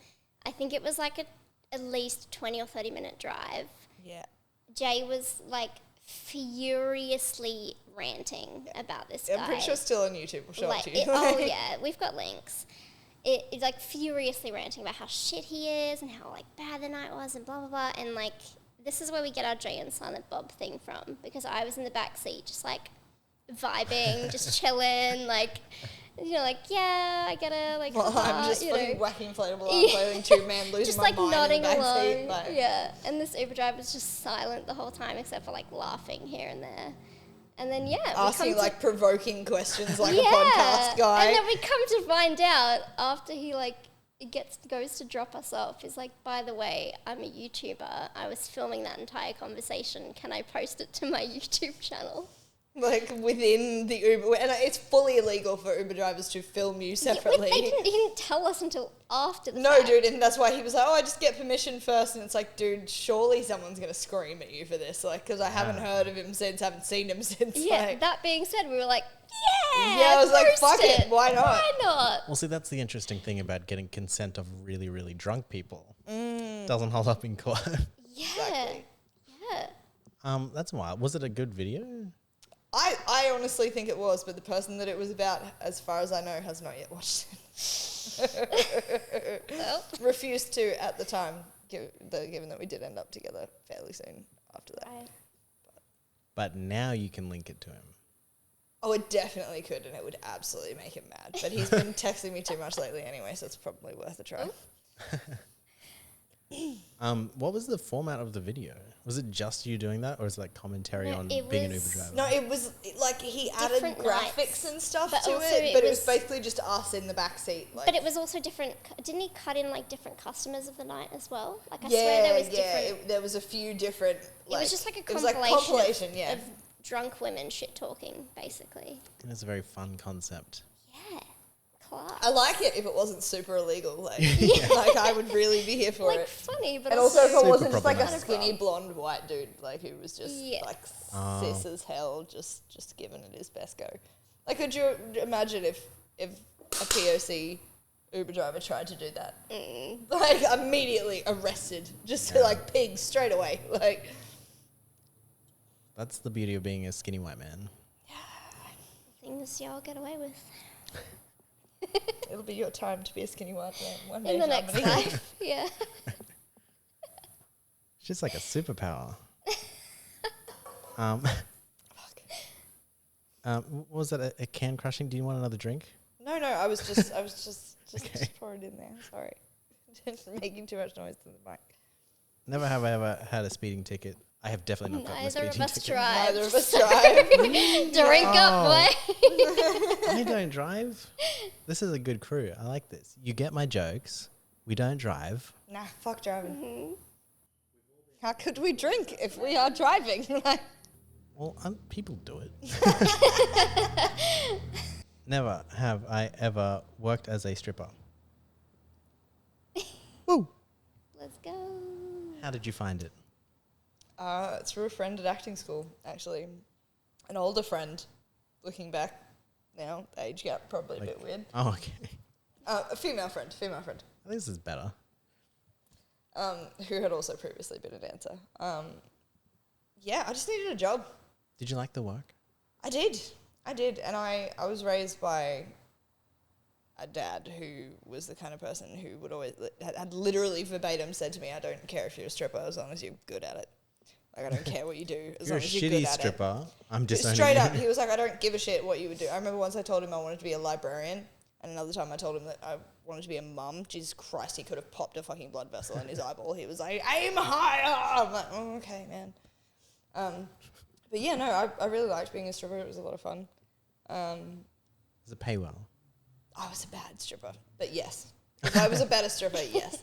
I think it was like at least 20 or 30 minute drive. Yeah. Jay was like furiously ranting about this guy. I'm pretty sure it's still on YouTube. We'll show it to you. Oh yeah, we've got links. It's like furiously ranting about how shit he is and how like bad the night was and blah blah blah. And like this is where we get our Jay and Silent Bob thing from, because I was in the back seat just like vibing, just chilling, like, you know, like, yeah, I get it, like, Well, I'm just fucking whacking inflatable arms, playing two man, losing just my like mind nodding in the back along, seat, like. yeah. And this Uber driver was just silent the whole time, except for like laughing here and there. And then asking like provoking questions like a podcast guy. And then we come to find out after he like goes to drop us off, is like, by the way, I'm a YouTuber. I was filming that entire conversation. Can I post it to my YouTube channel? Like within the Uber, and it's fully illegal for Uber drivers to film you separately. He didn't tell us until after the No, fact. dude, and that's why he was like, "Oh, I just get permission first." And it's like, dude, surely someone's gonna scream at you for this, like, because I haven't heard of him since, haven't seen him since. Yeah, like, that being said, we were like, I was like, post fuck it, why not? Why not? Well, see, that's the interesting thing about getting consent of really, really drunk people. Doesn't hold up in court. Yeah. Exactly. Yeah. That's wild. Was it a good video? I honestly think it was, but the person that it was about, as far as I know, has not yet watched it. Well. Refused to at the time, given that we did end up together fairly soon after that. Right. But now you can link it to him. Oh, it definitely could, and it would absolutely make him mad. But he's been texting me too much lately anyway, so it's probably worth a try. What was the format of the video? Was it just you doing that, or is it like commentary No, on it being an was- Uber driver? No, it was like he added Different graphics nights. and stuff But to also it, it but it was was- basically just us in the back seat. Like, But it was also different. Didn't he cut in like different customers of the night as well? Like I swear there was different. there was a few different. It was just like a it was like compilation, yeah. of drunk women shit talking, basically. It's a very fun concept. Yeah, class. I like it if it wasn't super illegal. Like, like I would really be here for like it. funny, but And also if it Super wasn't just like a problematic. skinny blonde white dude, like who was just Yeah. like cis as hell, just giving it his best go. Like, could you imagine if a POC Uber driver tried to do that? Like, immediately arrested, just like pigs straight away. Like, That's the beauty of being a skinny white man. things y'all get away with it'll be your time to be a skinny white man one day. in the next Harmony. life. Yeah. It's just like a superpower. What was that? A can crushing? Do you want another drink? No, I was just Okay. pouring it in there. Sorry, just making too much noise to the mic. Never have I ever had a speeding ticket. I have definitely not gotten a Neither speeding of us ticket. drive. Neither of us drive. Drink up, boy. I don't drive. This is a good crew. I like this. You get my jokes. We don't drive. Nah, fuck driving. How could we drink if we are driving? Like, Well, people do it. Never have I ever worked as a stripper. Woo! Let's go. How did you find it? through a friend at acting school, actually. An older friend, looking back now, the age gap probably a bit weird. Oh, okay. A female friend, I think this is better. who had also previously been a dancer. Yeah, I just needed a job. Did you like the work? I did, and I was raised by a dad who was the kind of person who would always, had literally verbatim said to me, I don't care if you're a stripper as long as you're good at it. Like, I don't care what you do as You're long a as you're good shitty at stripper. I'm it. disowning Straight you. up, he was like, I don't give a shit what you would do. I remember once I told him I wanted to be a librarian, and another time I told him that I wanted to be a mum. Jesus Christ, he could have popped a fucking blood vessel in his eyeball. He was like, aim higher! I'm like, oh, okay, man. But yeah, no, I really liked being a stripper. It was a lot of fun. Does it pay well? I was a bad stripper, but yes. If I was a better stripper, yes.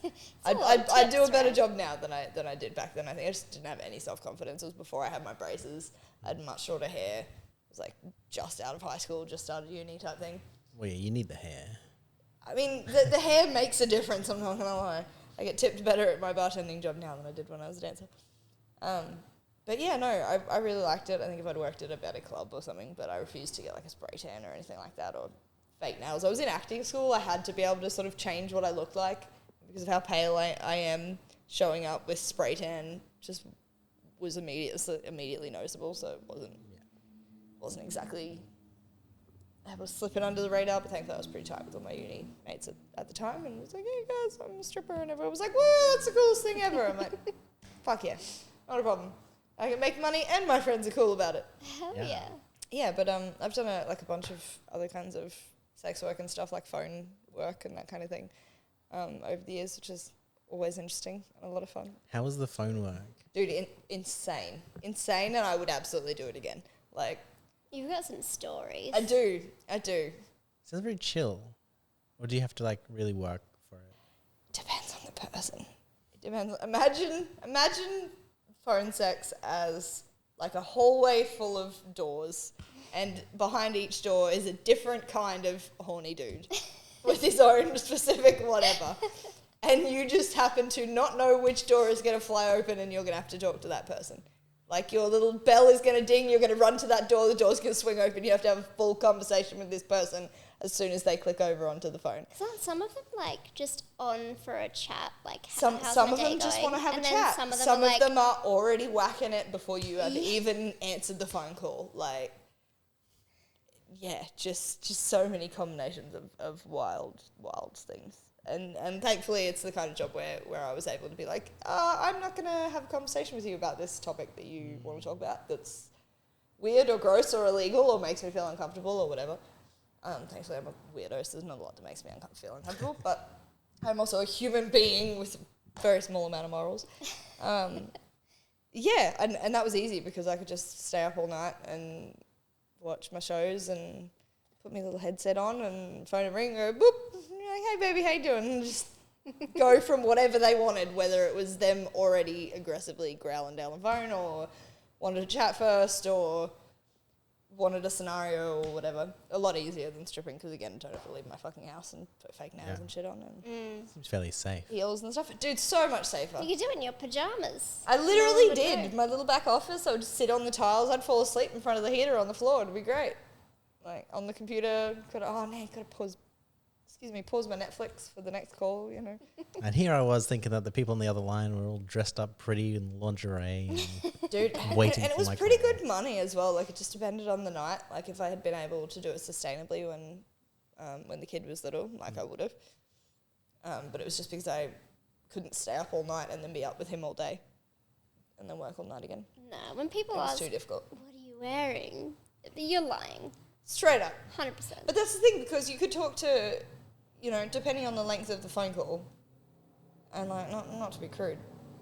a lot of I'd do a tips, better right? job now than I did back then. I think I just didn't have any self-confidence. It was before I had my braces. I had much shorter hair. I was like just out of high school, just started uni type thing. Well, yeah, you need the hair. I mean, the hair makes a difference, I'm not going to lie. I get tipped better at my bartending job now than I did when I was a dancer. But yeah, no, I really liked it. I think if I'd worked at a better club or something, but I refused to get like a spray tan or anything like that, or fake nails. I was in acting school. I had to be able to sort of change what I looked like because of how pale I am. Showing up with spray tan just was immediately noticeable, so it wasn't exactly, I was slipping under the radar, but thankfully I was pretty tight with all my uni mates at the time, and was like, hey guys, I'm a stripper, and everyone was like, whoa, that's the coolest thing ever. I'm like, fuck yeah, not a problem. I can make money and my friends are cool about it. Hell yeah. Yeah, but I've done a bunch of other kinds of sex work and stuff, like phone work and that kind of thing, over the years, which is always interesting and a lot of fun. How was the phone work? Dude, insane, and I would absolutely do it again. Like, You've got some stories. I do. Sounds very chill. Or do you have to like really work for it? Depends on the person. It depends. Imagine phone sex as like a hallway full of doors, and behind each door is a different kind of horny dude with his own specific whatever. And you just happen to not know which door is going to fly open, and you're going to have to talk to that person. Like, your little bell is going to ding, you're going to run to that door, the door's going to swing open, you have to have a full conversation with this person as soon as they click over onto the phone. Isn't some of them like just on for a chat? Like Some of them just want to have a chat. Some of them are already whacking it before you have even answered the phone call. Like, yeah, just so many combinations of wild things. And thankfully it's the kind of job where I was able to be like, I'm not going to have a conversation with you about this topic that you want to talk about that's weird or gross or illegal or makes me feel uncomfortable or whatever. Thankfully I'm a weirdo, so there's not a lot that makes me feel uncomfortable, but I'm also a human being with a very small amount of morals. Yeah, and that was easy because I could just stay up all night and watch my shows and put my little headset on and phone and ring and go, boop, hey baby, how you doing? And just go from whatever they wanted, whether it was them already aggressively growling down the phone or wanted to chat first or wanted a scenario or whatever. A lot easier than stripping because, again, I don't have to leave my fucking house and put fake nails and shit on and Seems fairly safe. heels and stuff. Dude, so much safer. You could do it in your pajamas. I No literally one would did. know. My little back office, I would just sit on the tiles. I'd fall asleep in front of the heater on the floor. It'd be great. Like, on the computer, gotta pause my Netflix for the next call, you know. And here I was thinking that the people on the other line were all dressed up pretty in lingerie. And Dude, Waiting and it for was my pretty call. good money as well. Like, it just depended on the night. Like, if I had been able to do it sustainably when the kid was little, like I would have. But it was just because I couldn't stay up all night and then be up with him all day and then work all night again. No, when people It was ask, too difficult. what are you wearing? You're lying. Straight up. 100%. But that's the thing, because you could talk to, you know, depending on the length of the phone call, and like, not to be crude,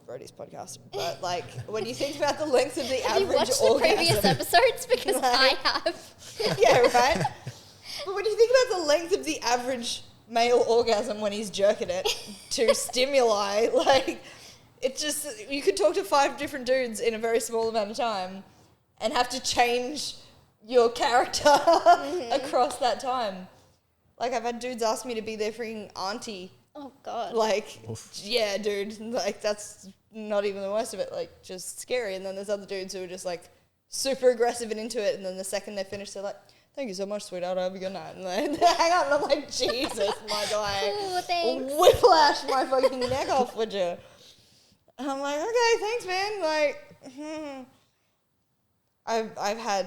Brody's podcast, but like, when you think about the length of the Have you average watched the orgasm, previous episodes? Because I have. yeah, right. But when you think about the length of the average male orgasm when he's jerking it to stimuli, like, it just, you could talk to 5 different dudes in a very small amount of time and have to change your character across that time. Like, I've had dudes ask me to be their freaking auntie. Oh, God. Like, Oof. yeah, dude, like, that's not even the worst of it, like, just scary. And then there's other dudes who are just, like, super aggressive and into it, and then the second they're finished, they're like, thank you so much, sweetheart, have a good night. And they hang up, and I'm like, Jesus, my guy. Cool, thanks. Whiplash my fucking neck off, would you? And I'm like, okay, thanks, man. Like, I've had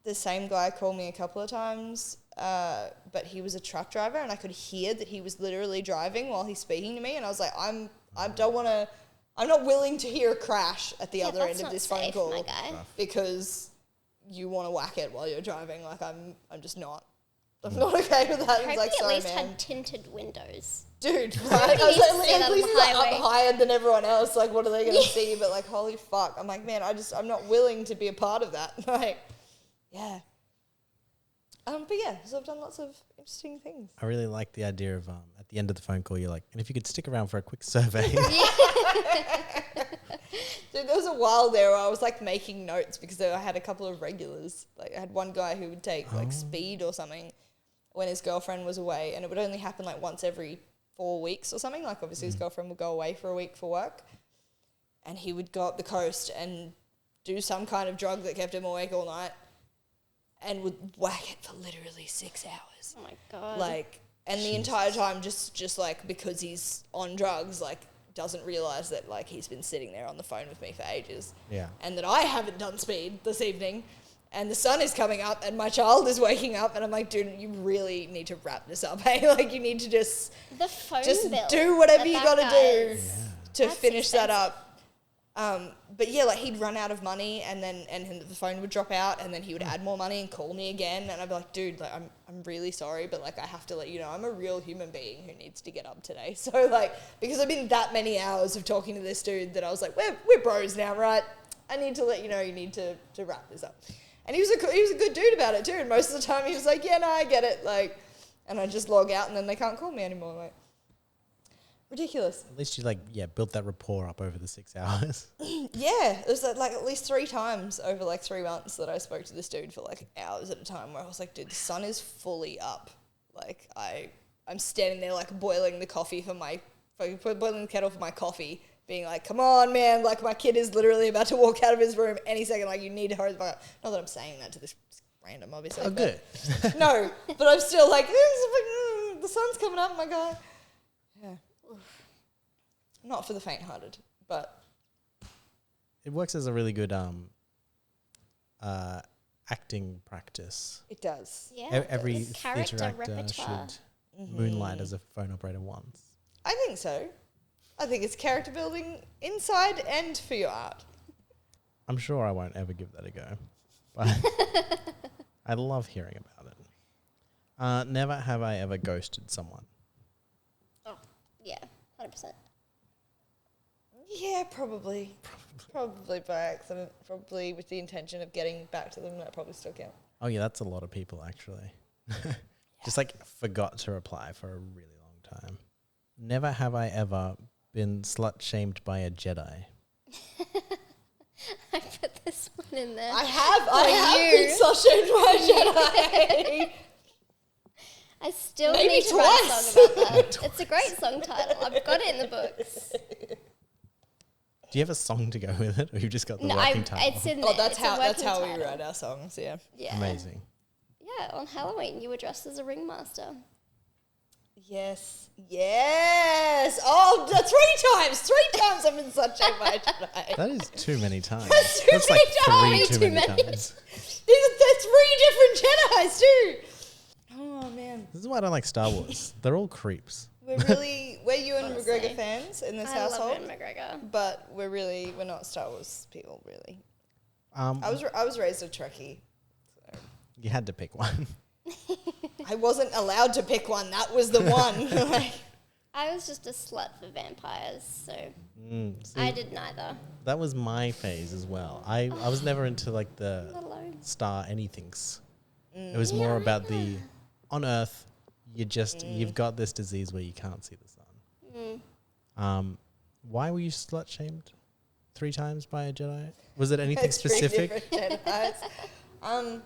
the same guy call me a couple of times, but he was a truck driver, and I could hear that he was literally driving while he's speaking to me, and I was like, I'm not willing to hear a crash at the Yeah, other that's end of not this phone safe, call my guy. because you want to whack it while you're driving. Like, I'm just not. I'm not okay with that. I It's hope like, he at sorry, least man. had tinted windows. Dude, Nobody right? I was needs to like, see at that on least the he's up highway. higher than everyone else. Like, what are they going to see? But like, holy fuck. I'm like, man, I'm not willing to be a part of that. Like, yeah. But yeah, so I've done lots of interesting things. I really like the idea of at the end of the phone call, you're like, and if you could stick around for a quick survey. Dude, there was a while there where I was like making notes because I had a couple of regulars. Like, I had one guy who would take like speed or something when his girlfriend was away, and it would only happen like once every 4 weeks or something. Like, obviously his girlfriend would go away for a week for work, and he would go up the coast and do some kind of drug that kept him awake all night and would whack it for literally 6 hours. Oh, my God. Like, and the entire time just like, because he's on drugs, like doesn't realise that, like, he's been sitting there on the phone with me for ages. Yeah. And that I haven't done speed this evening. And the sun is coming up and my child is waking up and I'm like, dude, you really need to wrap this up, hey? Like, you need to just bill do whatever you that got to do to That's finish that expensive. up. But yeah, like, he'd run out of money and the phone would drop out and then he would add more money and call me again. And I'd be like, dude, like, I'm really sorry, but, like, I have to let you know I'm a real human being who needs to get up today. So, like, because I've been that many hours of talking to this dude that I was like, we're bros now, right? I need to let you know you need to wrap this up. And he was a good dude about it too. And most of the time he was like, yeah, no, I get it. Like, and I just log out and then they can't call me anymore. Like, ridiculous. At least you built that rapport up over the 6 hours. Yeah, it was like at least 3 times over like 3 months that I spoke to this dude for like hours at a time where I was like, dude, the sun is fully up. Like, I'm standing there like boiling the kettle for my coffee, being like, come on, man, like, my kid is literally about to walk out of his room any second, like, you need to hurry the fuck up. Not that I'm saying that to this random, obviously. Oh, good. No, but I'm still like, the sun's coming up, my guy. Yeah. Not for the faint-hearted, but... It works as a really good acting practice. It does. Yeah. Every character theatre actor repertoire. should moonlight as a phone operator once. I think so. I think it's character building inside and for your art. I'm sure I won't ever give that a go, but I love hearing about it. Never have I ever ghosted someone. Oh, yeah, 100%. Yeah, probably. Probably by accident. Probably with the intention of getting back to them. That probably still count. Oh yeah, that's a lot of people actually. Just like forgot to reply for a really long time. Never have I ever been slut-shamed by a Jedi. I put this one in there. I have been slut-shamed by a Jedi. I still Maybe need to write a twice. song about that. It's a great song title. I've got it in the books. Do you have a song to go with it, or you just got the No, working title? it's in there. Oh, that's It's a how working we title. write our songs, yeah. Yeah. Amazing. Yeah, on Halloween you were dressed as a ringmaster. Yes. Yes. Oh, 3 times. 3 times I've been slut-shamed by a Jedi. That is too many times. That's too That's like many 3 times. too many times. They're 3 different Jedis too. Oh, man. This is why I don't like Star Wars. They're all creeps. We're Ewan Honestly. McGregor fans in this I household. love Ewan McGregor. But we're not Star Wars people, really. Um, I was raised a Trekkie. So. You had to pick one. I wasn't allowed to pick one. That was the one. Like, I was just a slut for vampires, so See, I did neither. that was my phase as well. I was never into like the Not alone. star anythings. It was more about the on Earth. You've got this disease where you can't see the sun. Why were you slut shamed 3 times by a Jedi? Was it anything it's 3 specific? different Jedis.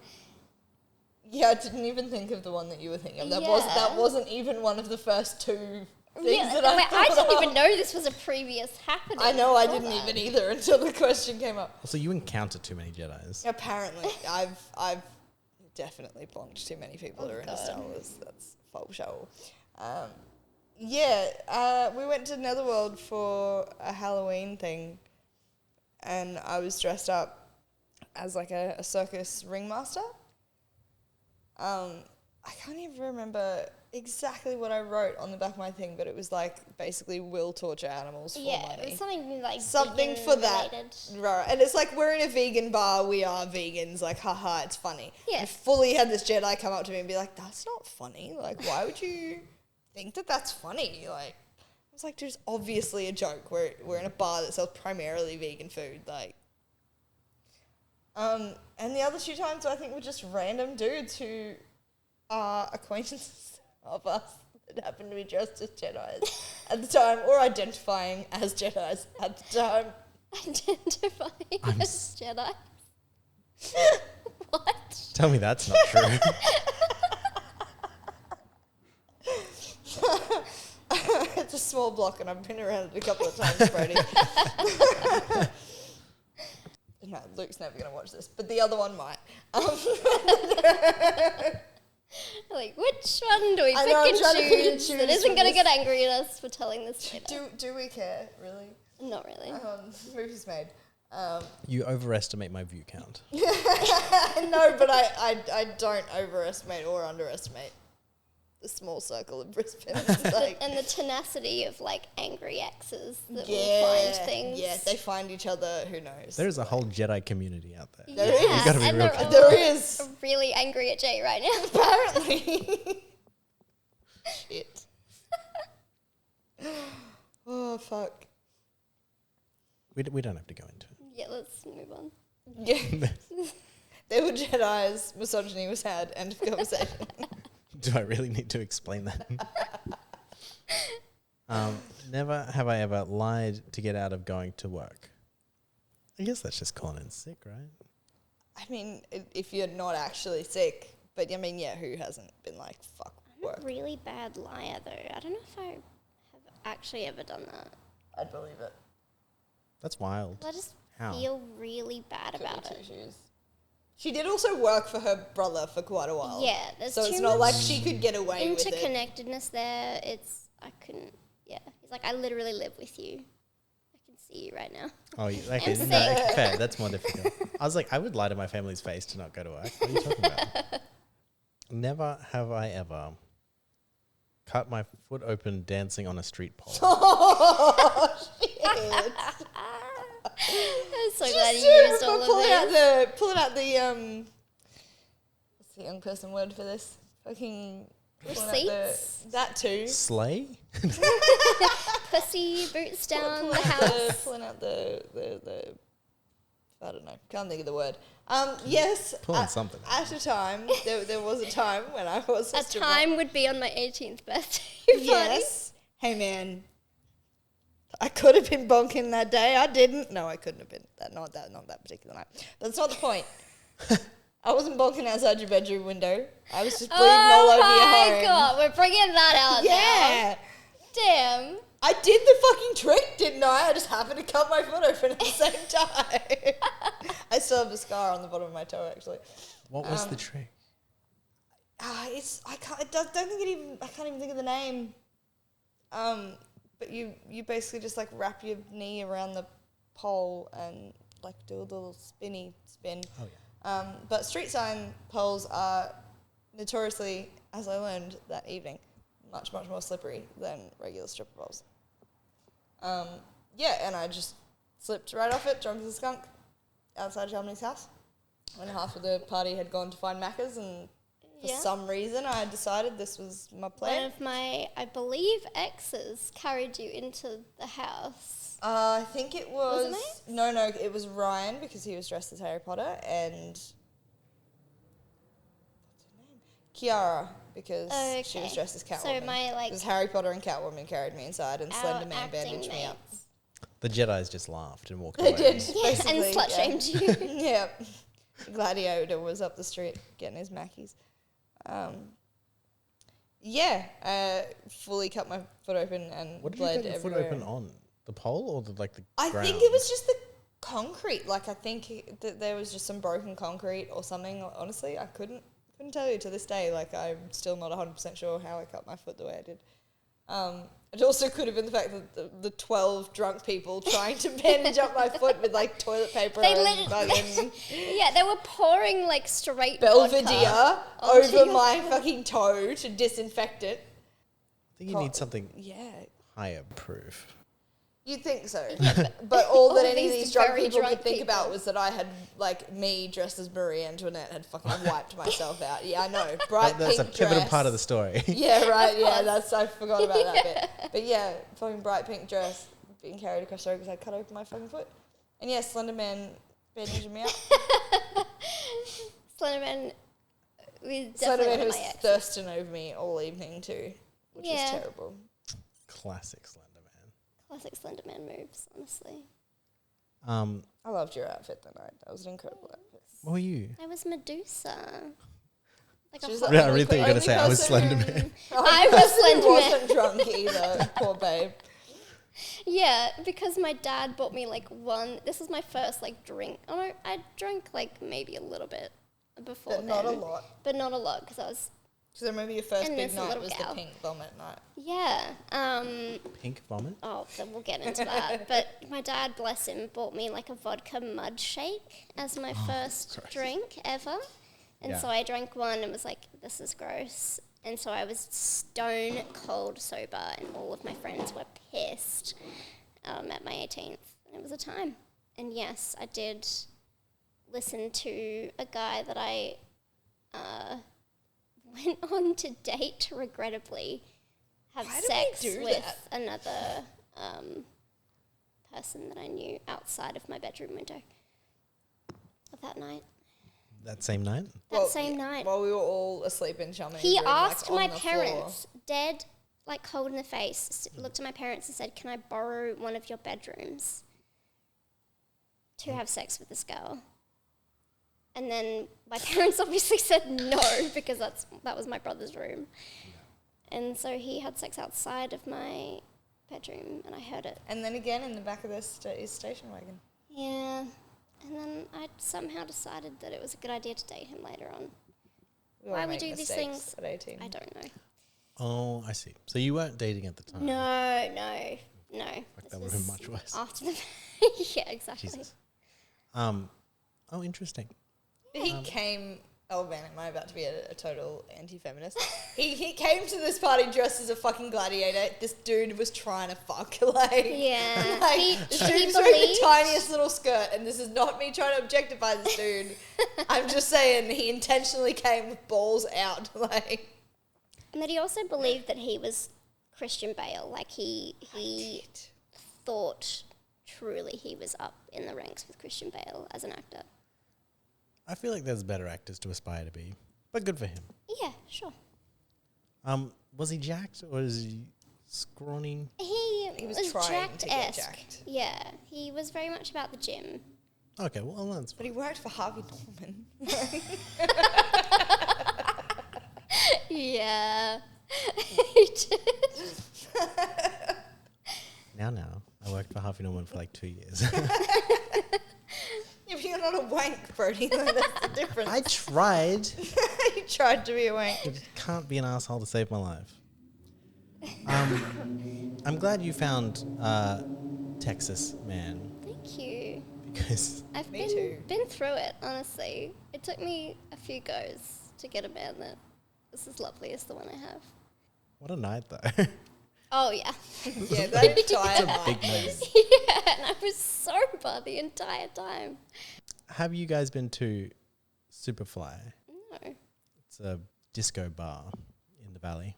Yeah, I didn't even think of the one that you were thinking of. That Yeah. wasn't even one of the first 2 things Yeah, that I I thought didn't of. even know this was a previous happening. I know, I before didn't that. even either until the question came up. So you encounter too many Jedis. Apparently, I've definitely plonked too many people who are into God. Star Wars. That's full show. We went to Netherworld for a Halloween thing, and I was dressed up as like a circus ringmaster. I can't even remember exactly what I wrote on the back of my thing, but it was like basically will torture animals for Yeah, money. it was something like Something vegan for that. related. Right. And it's like, we're in a vegan bar, we are vegans, like, haha, it's funny. Yeah. I fully had this Jedi come up to me and be like, that's not funny. Like, why would you think that that's funny? Like, I was like, dude, it's obviously a joke. We're in a bar that sells primarily vegan food. Like, and the other 2 times I think were just random dudes who are acquaintances of us that happen to be dressed as Jedis at the time, or identifying as Jedis at the time. Identifying as Jedi. What? Tell me that's not true. It's a small block and I've been around it a couple of times, Brady. No, Luke's never going to watch this, but the other one might. Like, which Which one do we I pick know, I'm and trying to pick and choose? choose That isn't from going to this. get angry at us for telling this later. Do we care, really? Not really. Movie's made. You overestimate my view count. No, but I don't overestimate or underestimate the small circle of Brisbane. It's like, And the tenacity of like angry exes that yeah, will find things. yeah, they find each other. Who knows? There is a whole Jedi community out there. There is. Yeah, You gotta be and real they're all There is. really angry at Jay right now. Apparently. Shit. Oh fuck. We don't have to go into it. Yeah, let's move on. Yeah. They were Jedi's. Misogyny was had. End of conversation. Do I really need to explain that? Never have I ever lied to get out of going to work. I guess that's just calling in sick, right? I mean, if you're not actually sick, but I mean, yeah, who hasn't been like, fuck work? I'm a really bad liar though. I don't know if I have actually ever done that. I'd believe it. That's wild. I just How? feel really bad about it. She did also work for her brother for quite a while. Yeah, there's So too it's not much like she could get away with it. interconnectedness there. I couldn't. Yeah, he's like, I literally live with you. I can see you right now. Oh, okay. I'm No, sick. fair. That's more difficult. I was like, I would lie to my family's face to not go to work. What are you talking about? Never have I ever cut my foot open dancing on a street pole. Oh, shit. I'm so glad you used all of this. Pulling out the what's the young person word for this? Fucking pulling out Receipts? that too. Slay? Pussy boots down Pulling the out house. Pulling out the I don't know. Can't think of the word. Yes. Pulling something. At a time, there was a time when I was A stripper. time would be on my 18th birthday party. Yes. Hey man, I could have been bonking that day. I didn't. No, I couldn't have been. Not that particular night. That's not the point. I wasn't bonking outside your bedroom window. I was just bleeding all over your Oh home. my god, we're bringing that out Yeah. now. Damn. I did the fucking trick, didn't I? I just happened to cut my foot open at the same time. I still have a scar on the bottom of my toe, actually. What was the trick? I can't even think of the name. But you basically just like wrap your knee around the pole and like do a little spin. Oh, yeah. But street sign poles are notoriously, as I learned that evening, much more slippery than regular stripper poles. Yeah, and I just slipped right off it, drunk as a skunk, outside Shalmany's house. When half of the party had gone to find Macca's, and for Yeah. some reason I decided this was my One plan. of my, I believe, exes carried you into the house. I think it was... Was it No, it was Ryan, because he was dressed as Harry Potter, and... What's her name? Kiara, because she was Okay. dressed as Catwoman. So my, like, Because Harry Potter and Catwoman carried me inside, and our Slender Man acting bandaged me up. mates. The Jedis just laughed and walked They away. did, Yeah, basically. and slut shamed you. Yeah. Gladiator was up the street getting his Mackies. Fully cut my foot open and What did you bled cut your foot everywhere. open on? The pole or the ground? I think it was just the concrete. Like, I think that there was just some broken concrete or something. Honestly, I couldn't tell you to this day. Like, I'm still not 100% sure how I cut my foot the way I did. It also could have been the fact that the 12 drunk people trying to bandage up my foot with, like, toilet paper They and literally, fucking yeah, they were pouring like straight Belvedere vodka onto over your my fucking toe to disinfect it. I think you need something Yeah. higher proof. You'd think so. But all that All any of these these drunk very people drunk could think about people. was that I had, like, me dressed as Marie Antoinette had fucking wiped myself out. Yeah, I know. Bright That's a pink pivotal dress. part of the story. Yeah, right. Yeah, course. I forgot about that bit. But yeah, fucking bright pink dress being carried across the road because I cut open my fucking foot. And yeah, Slender Man bandaging me up. Slenderman was Slender definitely Man one of was my exes. thirsting over me all evening too, which Yeah. was terrible. Classic Slender Man. Classic Slenderman moves, honestly. I loved your outfit that night. That was an incredible outfit. What were you? I was Medusa. Like She was hot- the Yeah, I only really thought you were only going to say I was person Slender who- Man. I was Slender Who Man. wasn't drunk either. Poor babe. Yeah, because my dad bought me like one. This was my first like drink. Oh no, I drank like maybe a little bit before But not a then. lot. But not a lot because I was So remember your first And big there's a night little was gal. the pink vomit night. Yeah. Pink vomit? Oh, then we'll get into that. But my dad, bless him, bought me like a vodka mud shake as my first drink ever. And so I drank one and was like, this is gross. And so I was stone cold sober and all of my friends were pissed at my 18th. And it was a time. And yes, I did listen to a guy that I went on to date, regrettably, have Why do sex we do with that? another person that I knew outside of my bedroom window of that night. That same night? That same night. While we were all asleep in Shamani's He room, asked like, my on the floor. parents, dead, like cold in the face, looked at my parents and said, can I borrow one of your bedrooms to have sex with this girl? And then my parents obviously said no, because that was my brother's room. And so he had sex outside of my bedroom, and I heard it. And then again in the back of his station wagon. Yeah. And then I somehow decided that it was a good idea to date him later on. Why we do these things, at 18. I don't know. Oh, I see. So you weren't dating at the time? No. Like that would have been much worse. After the yeah, exactly. Jesus. Oh, interesting. He came. Oh man, am I about to be a total anti-feminist? he came to this party dressed as a fucking gladiator. This dude was trying to fuck, like, Yeah. like He this dude was wearing the believed- tiniest little skirt, and this is not me trying to objectify this dude. I'm just saying he intentionally came with balls out, like. And that he also believed that he was Christian Bale. Like he thought truly he was up in the ranks with Christian Bale as an actor. I feel like there's better actors to aspire to be, but good for him. Yeah, sure. Was he jacked or is he scrawny? He was was trying to get jacked-esque. jacked. Yeah, he was very much about the gym. Okay, well that's But he worked for Harvey Norman. Yeah, he did. now. I worked for Harvey Norman for like 2 years. If you're not a wank, Brody, then that's the difference. I tried. You tried to be a wank. I can't be an asshole to save my life. I'm glad you found Texas Man, Thank you. because I've Me too. been through it, honestly. It took me a few goes to get a man that this is lovely as the one I have. what a night though. Oh, yeah. Yeah, that entire A night. big night. Yeah, and I was sober the entire time. Have you guys been to Superfly? No. It's a disco bar in the valley.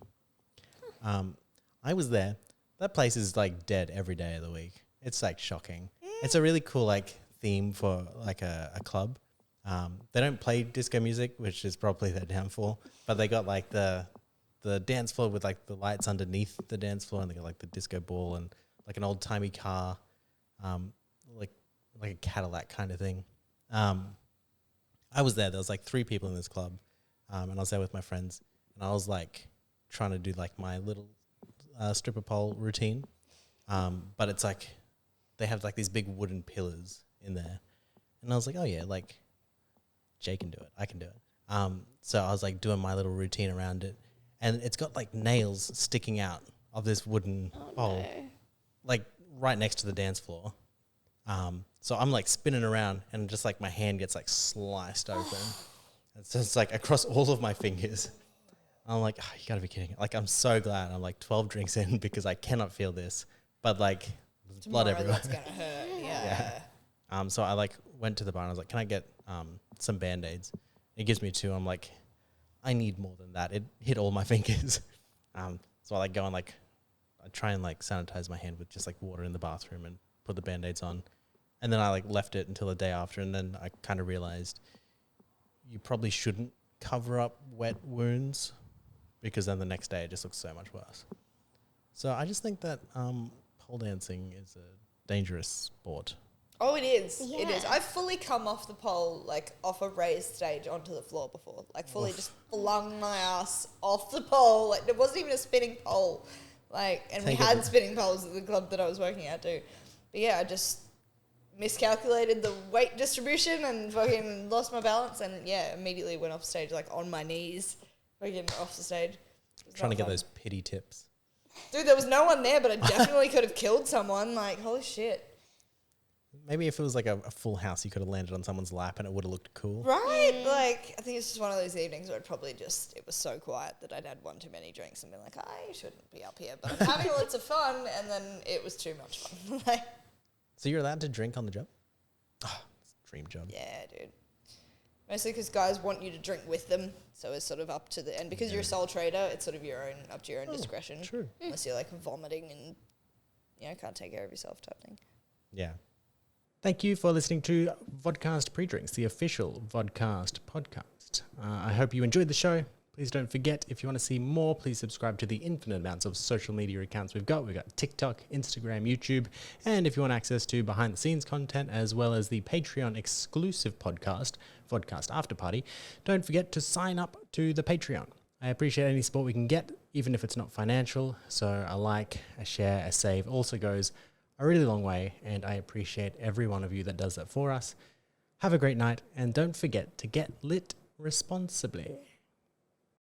I was there. That place is like dead every day of the week. It's like shocking. It's a really cool like theme for like a club. They don't play disco music, which is probably their downfall, but they got like the dance floor with like the lights underneath the dance floor, and they got like the disco ball and like an old timey car, like a Cadillac kind of thing. I was there. There was like 3 people in this club, and I was there with my friends, and I was like trying to do like my little stripper pole routine, but it's like they have like these big wooden pillars in there, and I was like, oh yeah, like Jay can do it, I can do it. So I was like doing my little routine around it, and it's got like nails sticking out of this wooden pole, like right next to the dance floor. So I'm like spinning around, and just like my hand gets like sliced open. And so it's like across all of my fingers. I'm like, oh, you gotta be kidding. Like, I'm so glad I'm like 12 drinks in because I cannot feel this, but like there's blood Tomorrow everywhere. that's gonna hurt. Yeah. So I like went to the bar and I was like, can I get some Band-Aids? It gives me 2. I'm like, I need more than that. It hit all my fingers. So I like go and like, I try and like sanitize my hand with just like water in the bathroom and put the Band-Aids on. And then I like left it until the day after, and then I kind of realized you probably shouldn't cover up wet wounds because then the next day it just looks so much worse. So I just think that pole dancing is a dangerous sport. Oh, it is. It is. Yeah. I've fully come off the pole, like off a raised stage onto the floor before. Like fully just flung my ass off the pole. Like there wasn't even a spinning pole. Like, and we Take it- had spinning poles at the club that I was working at too. But yeah, I just miscalculated the weight distribution and fucking lost my balance, and yeah, immediately went off stage like on my knees freaking off the stage. Trying to get those pity tips. Dude, there was no one there, but I definitely could have killed someone. Like, holy shit. Maybe if it was like a full house, you could have landed on someone's lap and it would have looked cool. Right? Like, I think it's just one of those evenings where it was so quiet that I'd had one too many drinks and been like, I shouldn't be up here, but I'm having lots of fun, and then it was too much fun. Like, So you're allowed to drink on the job? Oh, dream job. yeah, dude. Mostly because guys want you to drink with them, so it's sort of up to the... And because you're a sole trader, it's sort of up to your own discretion. True. Unless you're, like, vomiting and, can't take care of yourself type thing. Yeah. Thank you for listening to VODKAST Pre-Drinks, the official VODKAST podcast. I hope you enjoyed the show. Please don't forget, if you want to see more, please subscribe to the infinite amounts of social media accounts we've got. We've got TikTok, Instagram, YouTube, and if you want access to behind-the-scenes content as well as the Patreon-exclusive podcast, VODKAST After Party, don't forget to sign up to the Patreon. I appreciate any support we can get, even if it's not financial. So a like, a share, a save also goes a really long way, and I appreciate every one of you that does that for us. Have a great night, and don't forget to get lit responsibly.